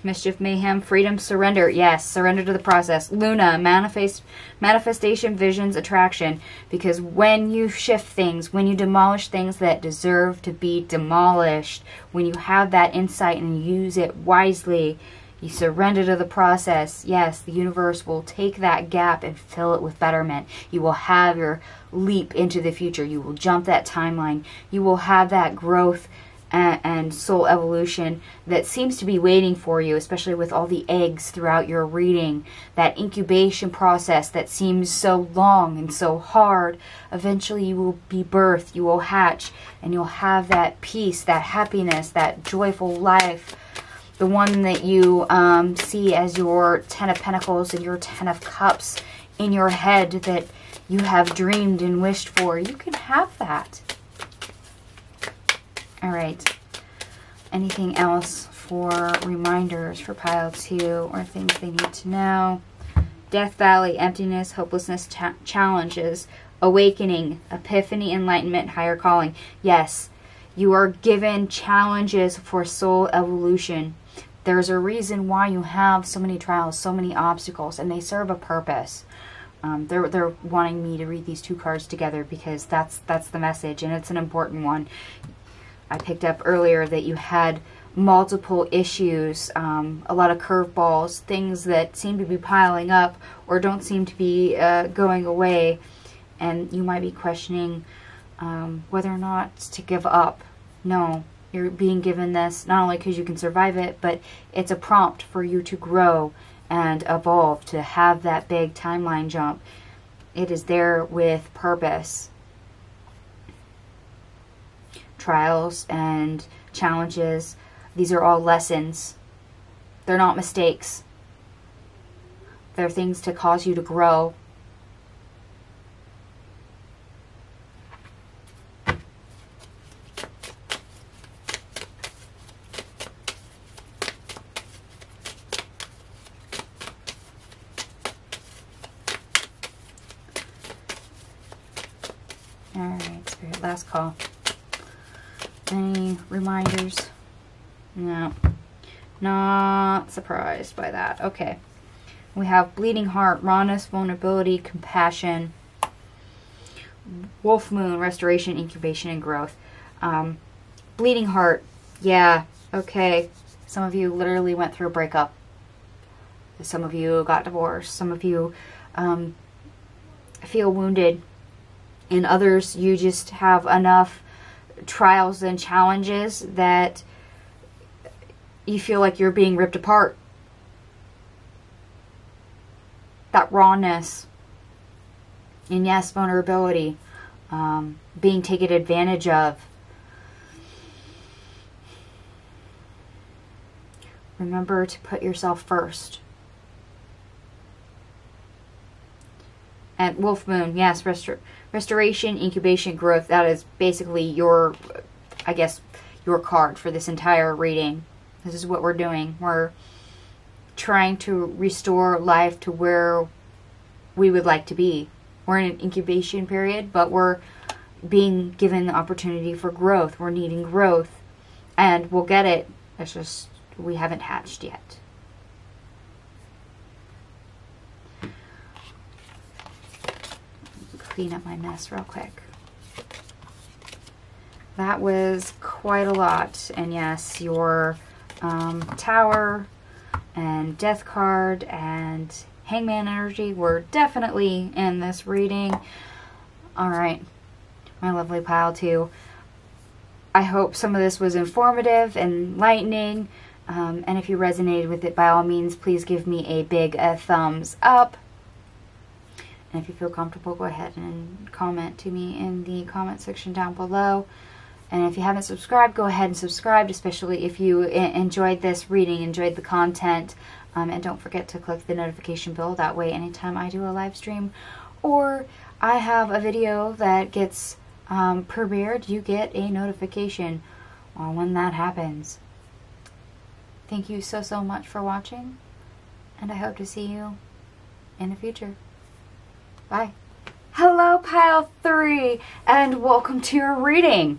Mischief, mayhem, freedom, surrender. Yes, surrender to the process. Luna, manifestation, visions, attraction. Because when you shift things, when you demolish things that deserve to be demolished, when you have that insight and use it wisely, you surrender to the process. Yes, the universe will take that gap and fill it with betterment. You will have your leap into the future. You will jump that timeline. You will have that growth and soul evolution that seems to be waiting for you, especially with all the eggs throughout your reading. That incubation process that seems so long and so hard. Eventually you will be birthed. You will hatch. And you'll have that peace, that happiness, that joyful life. The one that you see as your 10 of Pentacles and your 10 of Cups in your head that you have dreamed and wished for. You can have that. All right. Anything else for reminders for pile 2 or things they need to know? Death Valley, emptiness, hopelessness, challenges, awakening, epiphany, enlightenment, higher calling. Yes, you are given challenges for soul evolution. There's a reason why you have so many trials, so many obstacles, and they serve a purpose. They're wanting me to read these 2 cards together because that's the message, and it's an important one. I picked up earlier that you had multiple issues, a lot of curveballs, things that seem to be piling up or don't seem to be going away, and you might be questioning whether or not to give up. No. You're being given this not only because you can survive it, but it's a prompt for you to grow and evolve, to have that big timeline jump. It is there with purpose. Trials and challenges, these are all lessons. They're not mistakes. They're things to cause you to grow. Alright, Spirit, last call. Any reminders? No. Not surprised by that. Okay. We have bleeding heart, rawness, vulnerability, compassion, wolf moon, restoration, incubation, and growth. Bleeding heart. Yeah, okay. Some of you literally went through a breakup. Some of you got divorced. Some of you feel wounded. And others, you just have enough trials and challenges that you feel like you're being ripped apart. That rawness. And yes, vulnerability. Being taken advantage of. Remember to put yourself first. And Wolf Moon, yes, restoration, incubation, growth. That is basically your, I guess, your card for this entire reading. This is what we're doing. We're trying to restore life to where we would like to be. We're in an incubation period, but we're being given the opportunity for growth. We're needing growth. And we'll get it. It's just we haven't hatched yet. Clean up my mess real quick. That was quite a lot. And yes, your Tower and Death card and Hangman energy were definitely in this reading. Alright, my lovely pile too. I hope some of this was informative and enlightening. And if you resonated with it, by all means, please give me a big thumbs up. And if you feel comfortable, go ahead and comment to me in the comment section down below. And if you haven't subscribed, go ahead and subscribe, especially if you enjoyed this reading, enjoyed the content. And don't forget to click the notification bell. That way, anytime I do a live stream or I have a video that gets premiered, you get a notification when that happens. Thank you so much for watching, and I hope to see you in the future. Bye. Hello, Pile 3, and welcome to your reading.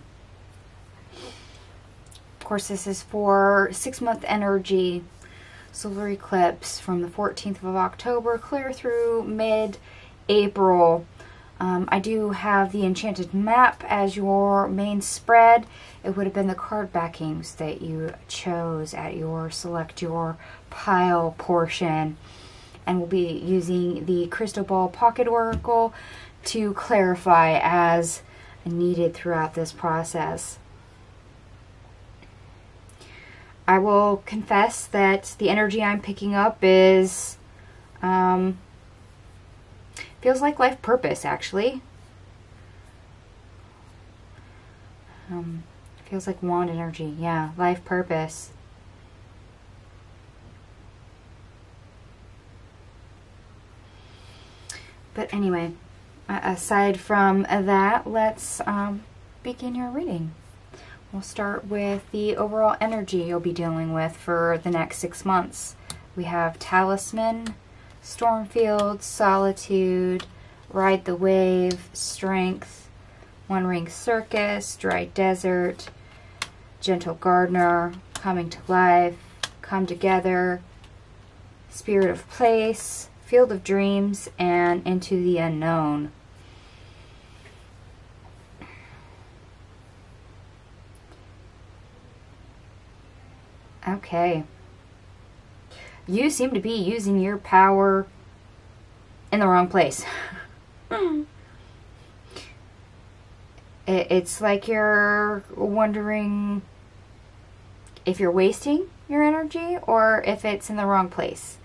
Of course, this is for 6-month energy, solar eclipse from the 14th of October clear through mid-April. I do have the Enchanted Map as your main spread. It would have been the card backings that you chose at your select your pile portion. And we'll be using the Crystal Ball Pocket Oracle to clarify as needed throughout this process. I will confess that the energy I'm picking up is feels like life purpose, actually. Feels like wand energy. Yeah, life purpose. But anyway, aside from that, let's begin your reading. We'll start with the overall energy you'll be dealing with for the next 6 months. We have Talisman, Stormfield, Solitude, Ride the Wave, Strength, One Ring Circus, Dry Desert, Gentle Gardener, Coming to Life, Come Together, Spirit of Place, Field of Dreams, and Into the Unknown. Okay. You seem to be using your power in the wrong place. It's like you're wondering if you're wasting your energy or if it's in the wrong place.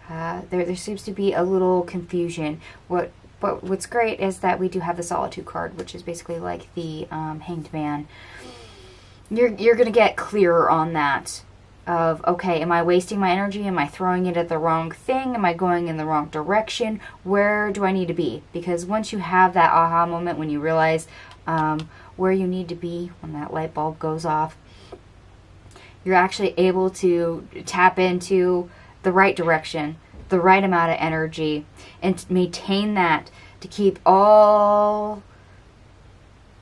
There seems to be a little confusion. What's great is that we do have the Solitude card, which is basically like the Hanged Man. You're going to get clearer on that. Of, okay, am I wasting my energy? Am I throwing it at the wrong thing? Am I going in the wrong direction? Where do I need to be? Because once you have that aha moment when you realize where you need to be, when that light bulb goes off, you're actually able to tap into the right direction, the right amount of energy, and maintain that to keep all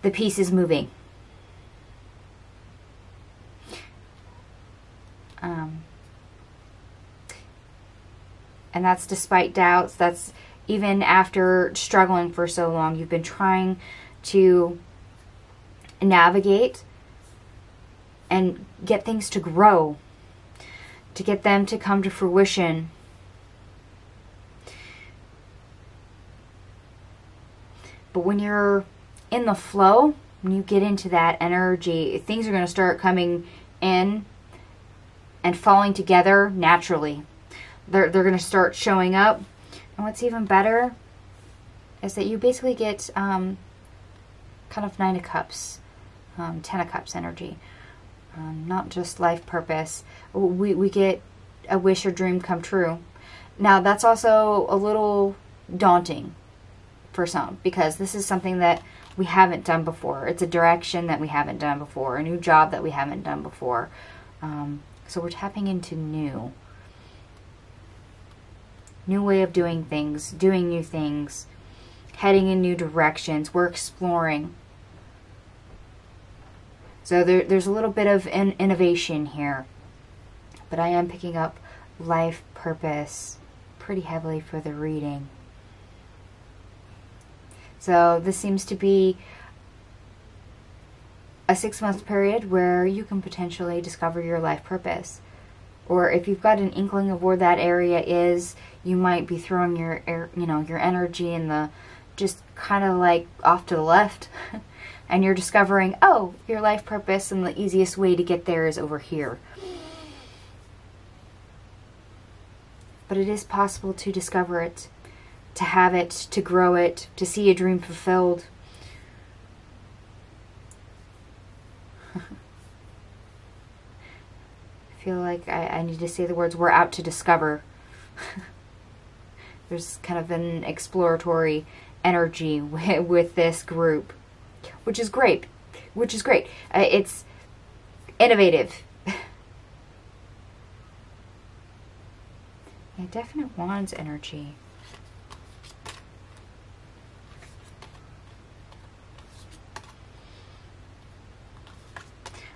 the pieces moving. And that's despite doubts. That's even after struggling for so long. You've been trying to navigate and get things to grow, to get them to come to fruition. But when you're in the flow, when you get into that energy, things are going to start coming in and falling together naturally. They're going to start showing up. And what's even better is that you basically get kind of 9 of Cups, 10 of Cups energy. Not just life purpose. We get a wish or dream come true. Now that's also a little daunting for some, because this is something that we haven't done before. It's a direction that we haven't done before, a new job that we haven't done before. So we're tapping into new way of doing things, doing new things, heading in new directions. We're exploring. So there's a little bit of innovation here. But I am picking up life purpose pretty heavily for the reading. So this seems to be a 6-month period where you can potentially discover your life purpose. Or if you've got an inkling of where that area is, you might be throwing your energy in the, just kind of like off to the left. And you're discovering, oh, your life purpose, and the easiest way to get there is over here. But it is possible to discover it, to have it, to grow it, to see a dream fulfilled. I feel like I need to say the words, we're out to discover. There's kind of an exploratory energy with this group. Which is great. It's innovative. Yeah, definite Wands energy.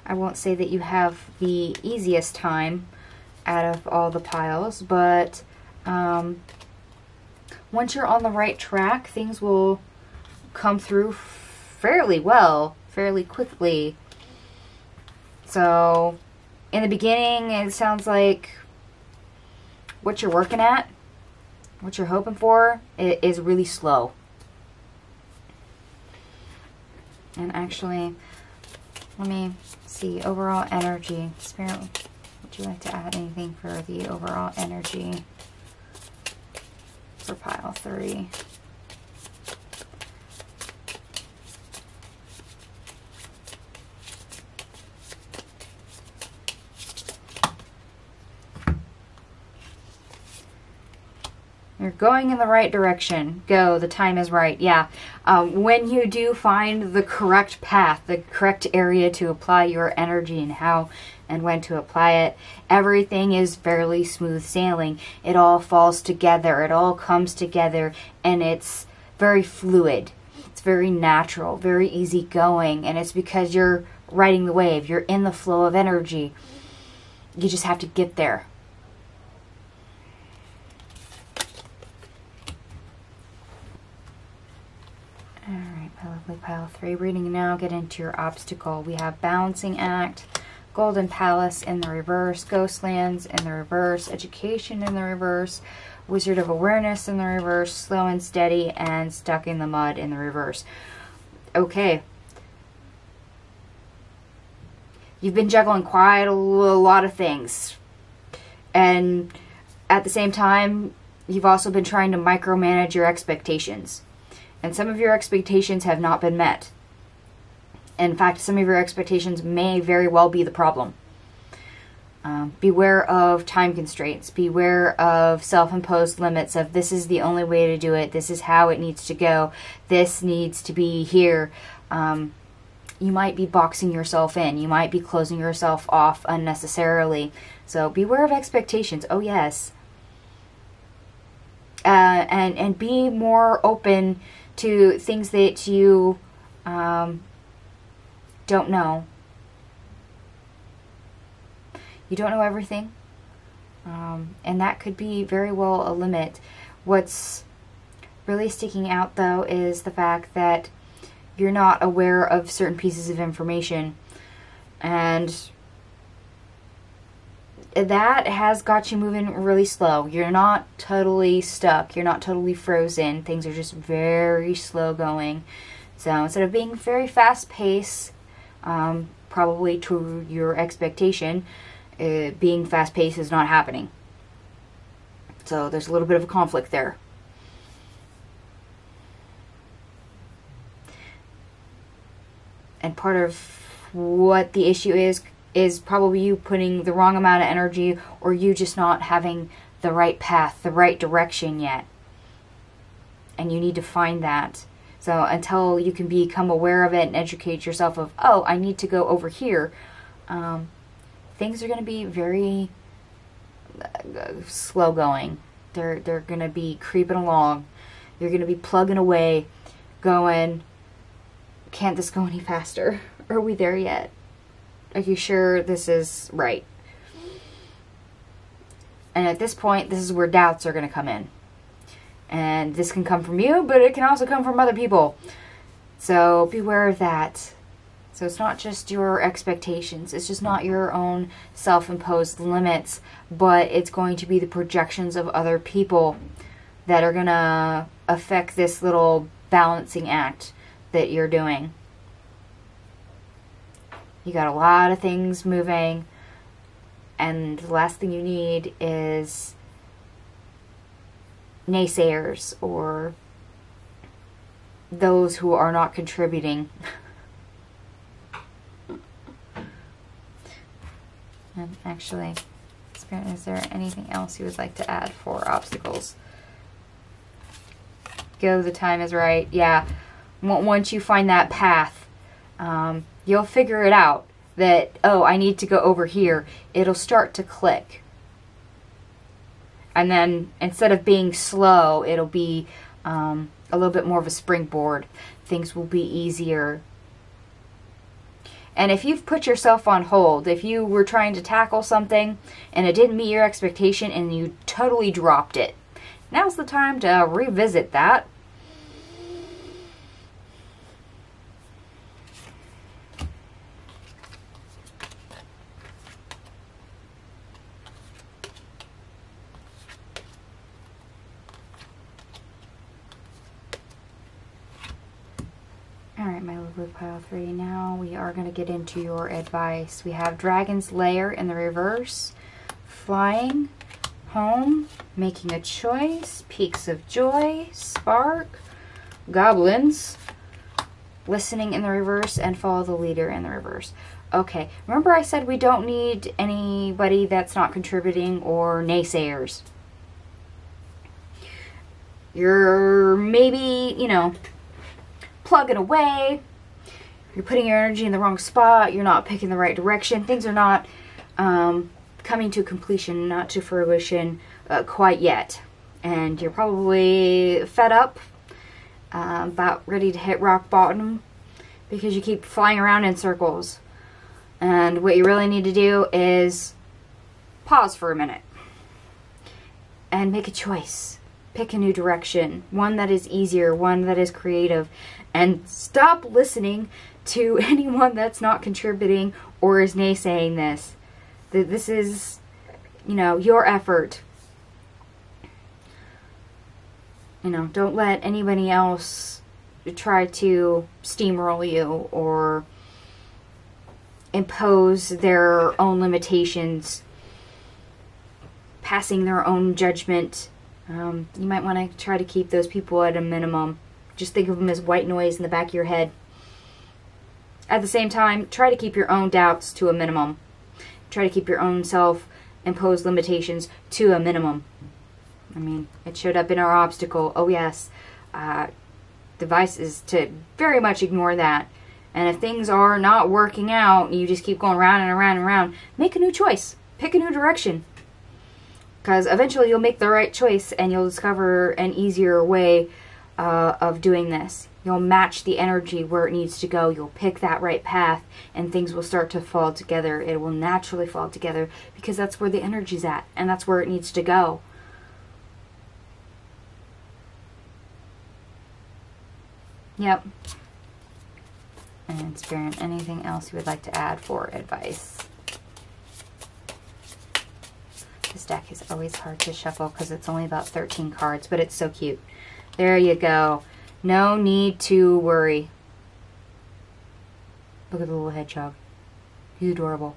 I won't say that you have the easiest time out of all the piles, but once you're on the right track, things will come through fairly well, fairly quickly. So in the beginning, it sounds like what you're working at, what you're hoping for, is really slow. And actually, let me see, overall energy. Spirit, would you like to add anything for the overall energy for pile 3? You're going in the right direction. Go. The time is right. Yeah. When you do find the correct path, the correct area to apply your energy and how and when to apply it, everything is fairly smooth sailing. It all falls together. It all comes together, and it's very fluid. It's very natural, very easygoing, and it's because you're riding the wave. You're in the flow of energy. You just have to get there. Lovely pile 3. Reading now, get into your obstacle. We have Balancing Act, Golden Palace in the reverse, Ghostlands in the reverse, Education in the reverse, Wizard of Awareness in the reverse, Slow and Steady, and Stuck in the Mud in the reverse. Okay. You've been juggling quite a lot of things. And at the same time, you've also been trying to micromanage your expectations. And some of your expectations have not been met. In fact, some of your expectations may very well be the problem. Beware of time constraints. Beware of self-imposed limits of this is the only way to do it. This is how it needs to go. This needs to be here. You might be boxing yourself in. You might be closing yourself off unnecessarily. So beware of expectations. Oh, yes. And be more open to things that you don't know. You don't know everything. And that could be very well a limit. What's really sticking out, though, is the fact that you're not aware of certain pieces of information. And that has got you moving really slow. You're not totally stuck. You're not totally frozen. Things are just very slow going. So instead of being very fast paced, probably to your expectation, being fast paced is not happening. So there's a little bit of a conflict there. And part of what the issue is probably you putting the wrong amount of energy, or you just not having the right path, the right direction yet. And you need to find that. So until you can become aware of it and educate yourself of, oh, I need to go over here, things are going to be very slow going. They're going to be creeping along. You're going to be plugging away, going, can't this go any faster? Are we there yet? Are you sure this is right? And at this point, this is where doubts are going to come in. And this can come from you, but it can also come from other people. So beware of that. So it's not just your expectations. It's just not your own self-imposed limits, but it's going to be the projections of other people that are going to affect this little balancing act that you're doing. You got a lot of things moving, and the last thing you need is naysayers or those who are not contributing. And actually, Spirit, is there anything else you would like to add for obstacles? Go, the time is right. Yeah, once you find that path, you'll figure it out that, oh, I need to go over here. It'll start to click. And then instead of being slow, it'll be a little bit more of a springboard. Things will be easier. And if you've put yourself on hold, if you were trying to tackle something and it didn't meet your expectation and you totally dropped it, now's the time to revisit that. Alright, my lovely pile 3, now we are going to get into your advice. We have Dragon's Lair in the reverse, Flying, Home, Making a Choice, Peaks of Joy, Spark, Goblins, Listening in the reverse, and Follow the Leader in the reverse. Okay, remember I said we don't need anybody that's not contributing or naysayers. You're maybe, you know, plugging away, you're putting your energy in the wrong spot, you're not picking the right direction, things are not coming to completion, not to fruition quite yet. And you're probably fed up, about ready to hit rock bottom because you keep flying around in circles. And what you really need to do is pause for a minute and make a choice. Pick a new direction, one that is easier, one that is creative, and stop listening to anyone that's not contributing or is naysaying this. This is, you know, your effort. You know, don't let anybody else try to steamroll you or impose their own limitations, passing their own judgment. You might want to try to keep those people at a minimum. Just think of them as white noise in the back of your head. At the same time, try to keep your own doubts to a minimum. Try to keep your own self-imposed limitations to a minimum. I mean, it showed up in our obstacle. Oh yes, the advice is to very much ignore that. And if things are not working out, and you just keep going round and around and around, make a new choice. Pick a new direction. Because eventually you'll make the right choice and you'll discover an easier way of doing this. You'll match the energy where it needs to go. You'll pick that right path and things will start to fall together. It will naturally fall together because that's where the energy's at and that's where it needs to go. Yep. And Spirit, anything else you would like to add for advice? This deck is always hard to shuffle because it's only about 13 cards, but it's so cute. There you go. No need to worry. Look at the little hedgehog. He's adorable.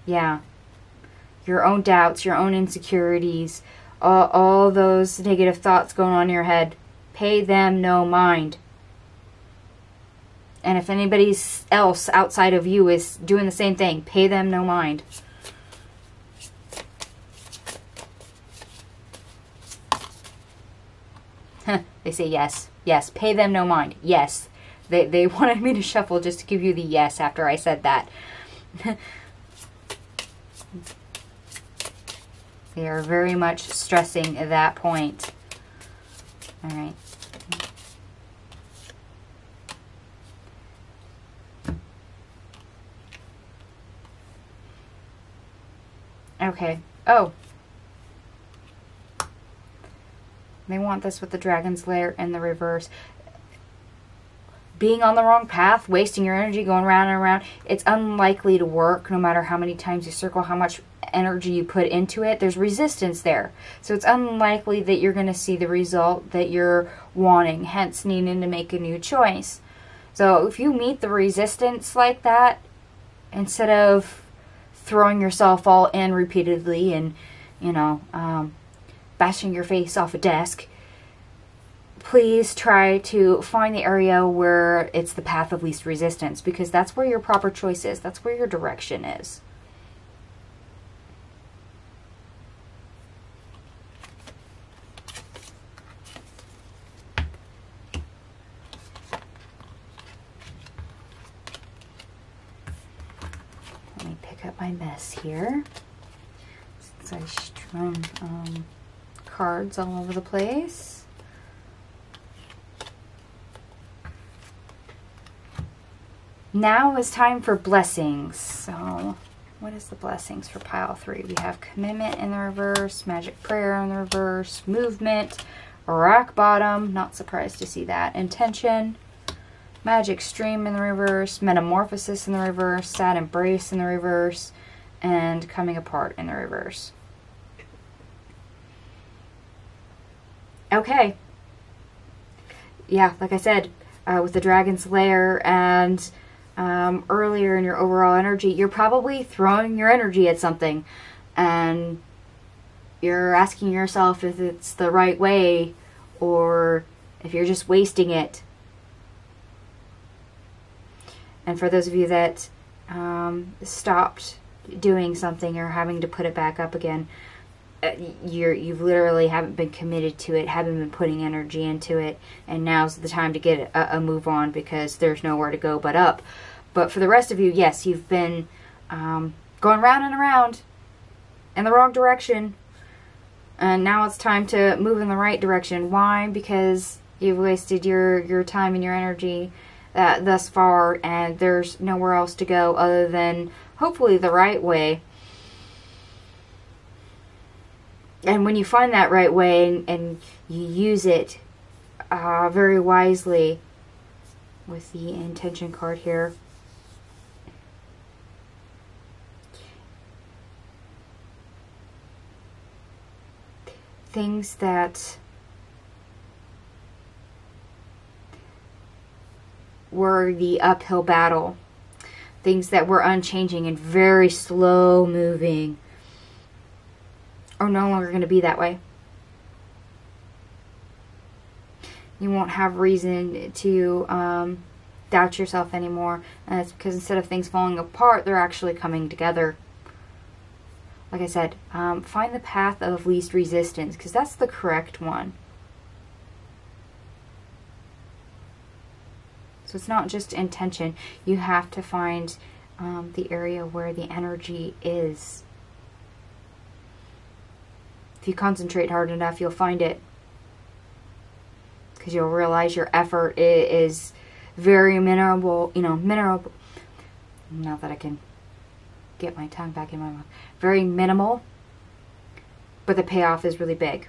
Yeah. Your own doubts, your own insecurities, all those negative thoughts going on in your head, pay them no mind. And if anybody else outside of you is doing the same thing, pay them no mind. They say yes. Yes. Pay them no mind. Yes. They wanted me to shuffle just to give you the yes after I said that. They are very much stressing that point. All right. Okay. Oh. They want this with the Dragon's Lair in the reverse. Being on the wrong path, wasting your energy, going round and around, it's unlikely to work no matter how many times you circle, how much energy you put into it. There's resistance there. So it's unlikely that you're going to see the result that you're wanting, hence needing to make a new choice. So if you meet the resistance like that, instead of throwing yourself all in repeatedly and, you know, bashing your face off a desk, please try to find the area where it's the path of least resistance, because that's where your proper choice is. That's where your direction is. Let me pick up my mess here, since I strung cards all over the place. Now is time for blessings. So, what is the blessings for pile 3? We have commitment in the reverse, magic prayer in the reverse, movement, rock bottom, not surprised to see that, intention, magic stream in the reverse, metamorphosis in the reverse, sad embrace in the reverse, and coming apart in the reverse. Okay. Yeah, like I said, with the Dragon's Lair and earlier in your overall energy, you're probably throwing your energy at something and you're asking yourself if it's the right way or if you're just wasting it. And for those of you that stopped doing something or having to put it back up again, you've literally haven't been committed to it, haven't been putting energy into it, and now's the time to get a move on because there's nowhere to go but up. But for the rest of you, yes, you've been going round and around in the wrong direction, and now it's time to move in the right direction. Why? Because you've wasted your time and your energy thus far, and there's nowhere else to go other than hopefully the right way. And when you find that right way and you use it very wisely with the intention card here, things that were the uphill battle, things that were unchanging and very slow moving, are no longer going to be that way. You won't have reason to doubt yourself anymore. And that's because instead of things falling apart, they're actually coming together. Like I said, find the path of least resistance, because that's the correct one. So it's not just intention. You have to find the area where the energy is. If you concentrate hard enough, you'll find it. Because you'll realize your effort is very minimal, minimal. Not that I can get my tongue back in my mouth. Very minimal, but the payoff is really big.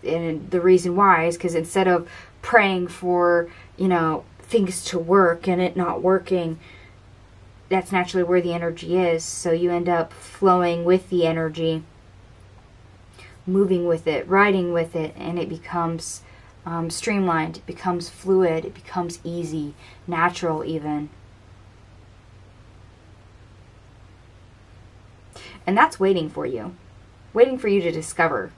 And the reason why is because instead of praying for, things to work and it not working, that's naturally where the energy is. So you end up flowing with the energy, moving with it, riding with it, and it becomes streamlined, it becomes fluid, it becomes easy, natural even. And that's waiting for you to discover.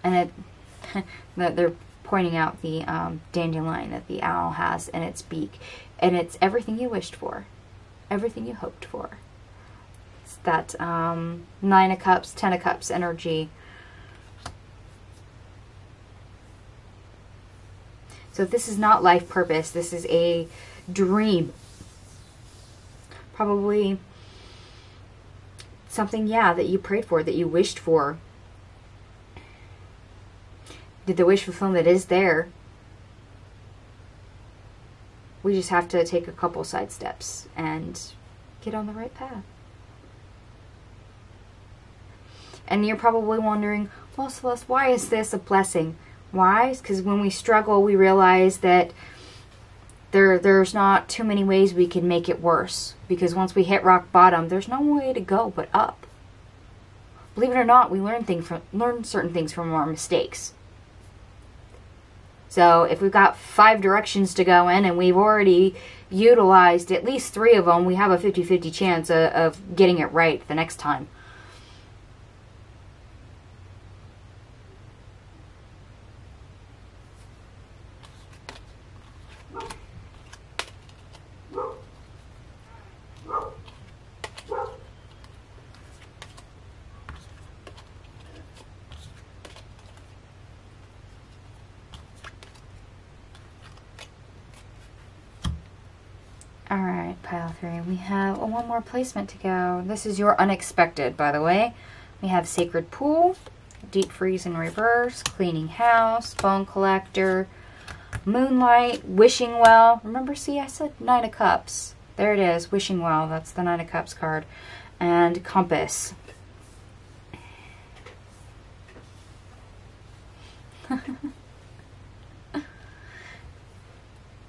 And they're pointing out the dandelion that the owl has in its beak. And it's everything you wished for. Everything you hoped for. It's that 9 of Cups, 10 of Cups energy. So if this is not life purpose, this is a dream. Probably something, yeah, that you prayed for, that you wished for. Did the wish fulfillment is there. We just have to take a couple side steps and get on the right path. And you're probably wondering, well, Celeste, why is this a blessing? Why? Because when we struggle, we realize that there's not too many ways we can make it worse. Because once we hit rock bottom, there's no way to go but up. Believe it or not, we learn certain things from our mistakes. So if we've got 5 directions to go in and we've already utilized at least 3 of them, we have a 50-50 chance of getting it right the next time. Alright, pile 3. We have one more placement to go. This is your unexpected, by the way. We have Sacred Pool, Deep Freeze in Reverse, Cleaning House, Bone Collector, Moonlight, Wishing Well. Remember, see, I said 9 of Cups. There it is, Wishing Well. That's the 9 of Cups card. And Compass.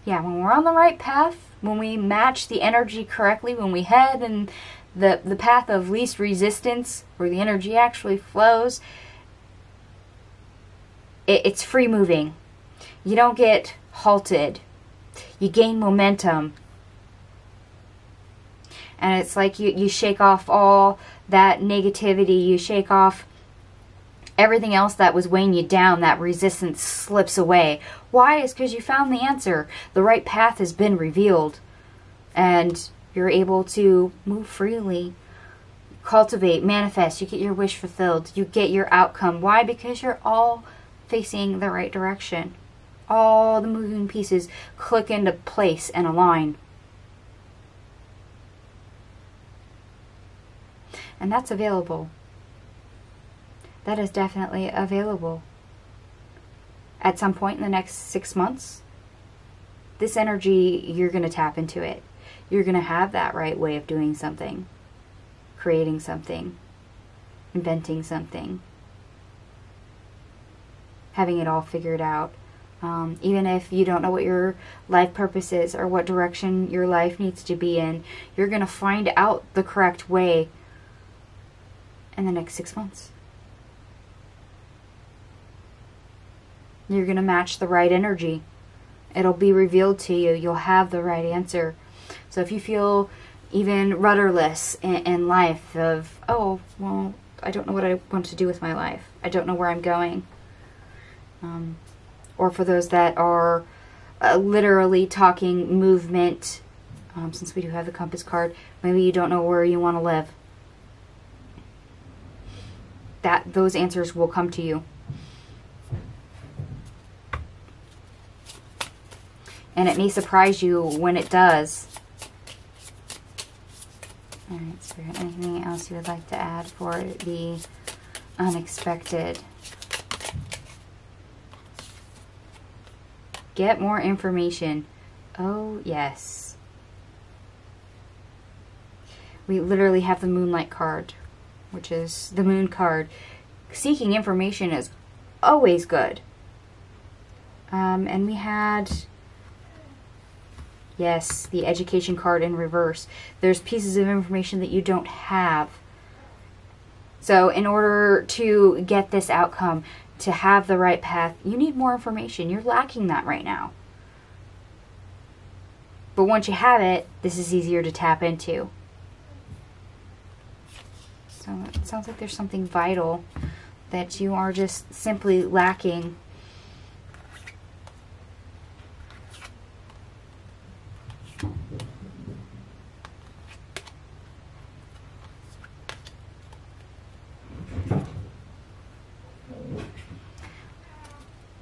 Yeah, when we're on the right path, when we match the energy correctly, when we head in the path of least resistance, where the energy actually flows, it's free moving. You don't get halted. You gain momentum. And it's like you shake off all that negativity. You shake off everything else that was weighing you down. That resistance slips away. Why? It's because you found the answer. The right path has been revealed. And you're able to move freely. Cultivate, manifest. You get your wish fulfilled. You get your outcome. Why? Because you're all facing the right direction. All the moving pieces click into place and align. And that's available. That is definitely available. At some point in the next 6 months, this energy, you're going to tap into it. You're going to have that right way of doing something, creating something, inventing something, having it all figured out. Even if you don't know what your life purpose is or what direction your life needs to be in, you're going to find out the correct way in the next 6 months. You're going to match the right energy. It'll be revealed to you. You'll have the right answer. So if you feel even rudderless in life of, oh, well, I don't know what I want to do with my life. I don't know where I'm going. Or for those that are literally talking movement, since we do have the compass card, maybe you don't know where you want to live. Those answers will come to you. And it may surprise you when it does. Alright, Spirit, anything else you would like to add for the unexpected? Get more information. Oh, yes. We literally have the Moonlight card, which is the Moon card. Seeking information is always good. And we had Yes, the education card in reverse. There's pieces of information that you don't have. So in order to get this outcome, to have the right path, you need more information. You're lacking that right now. But once you have it, this is easier to tap into. So it sounds like there's something vital that you are just simply lacking.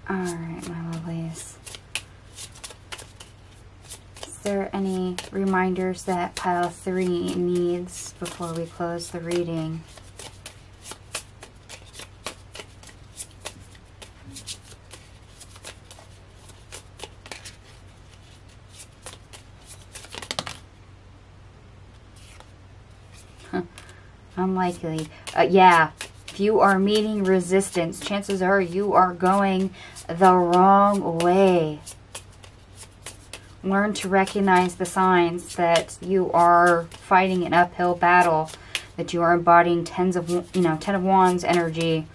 Alright, my lovelies. Is there any reminders that pile 3 needs before we close the reading? Unlikely. Yeah, if you are meeting resistance, chances are you are going the wrong way. Learn to recognize the signs that you are fighting an uphill battle, that you are embodying 10 of Wands energy.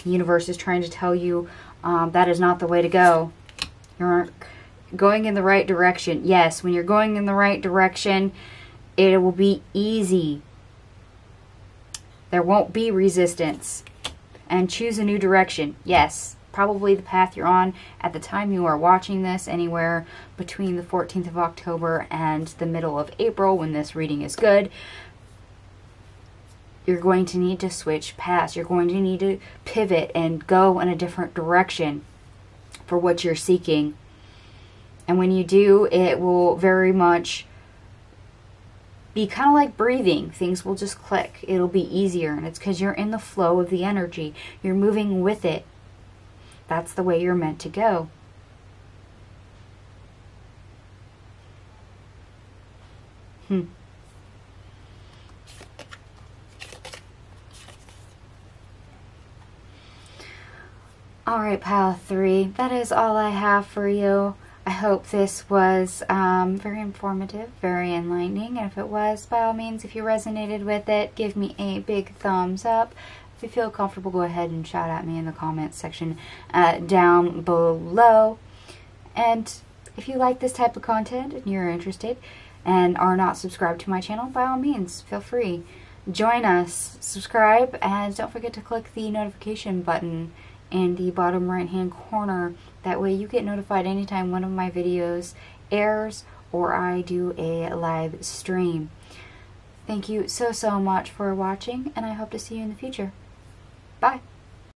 The universe is trying to tell you that is not the way to go. You're going in the right direction. Yes, when you're going in the right direction, it will be easy. There won't be resistance. And choose a new direction. Yes, probably the path you're on at the time you are watching this, anywhere between the 14th of October and the middle of April when this reading is good. You're going to need to switch paths. You're going to need to pivot and go in a different direction for what you're seeking. And when you do, it will very much be kind of like breathing. Things will just click. It'll be easier. And it's because you're in the flow of the energy. You're moving with it. That's the way you're meant to go. Alright, pile 3. That is all I have for you. I hope this was very informative, very enlightening. And if it was, by all means, if you resonated with it, give me a big thumbs up. If you feel comfortable, go ahead and shout at me in the comments section down below. And if you like this type of content and you're interested and are not subscribed to my channel, by all means, feel free. Join us, subscribe, and don't forget to click the notification button in the bottom right hand corner. That way you get notified anytime one of my videos airs or I do a live stream. Thank you so much for watching, and I hope to see you in the future. Bye.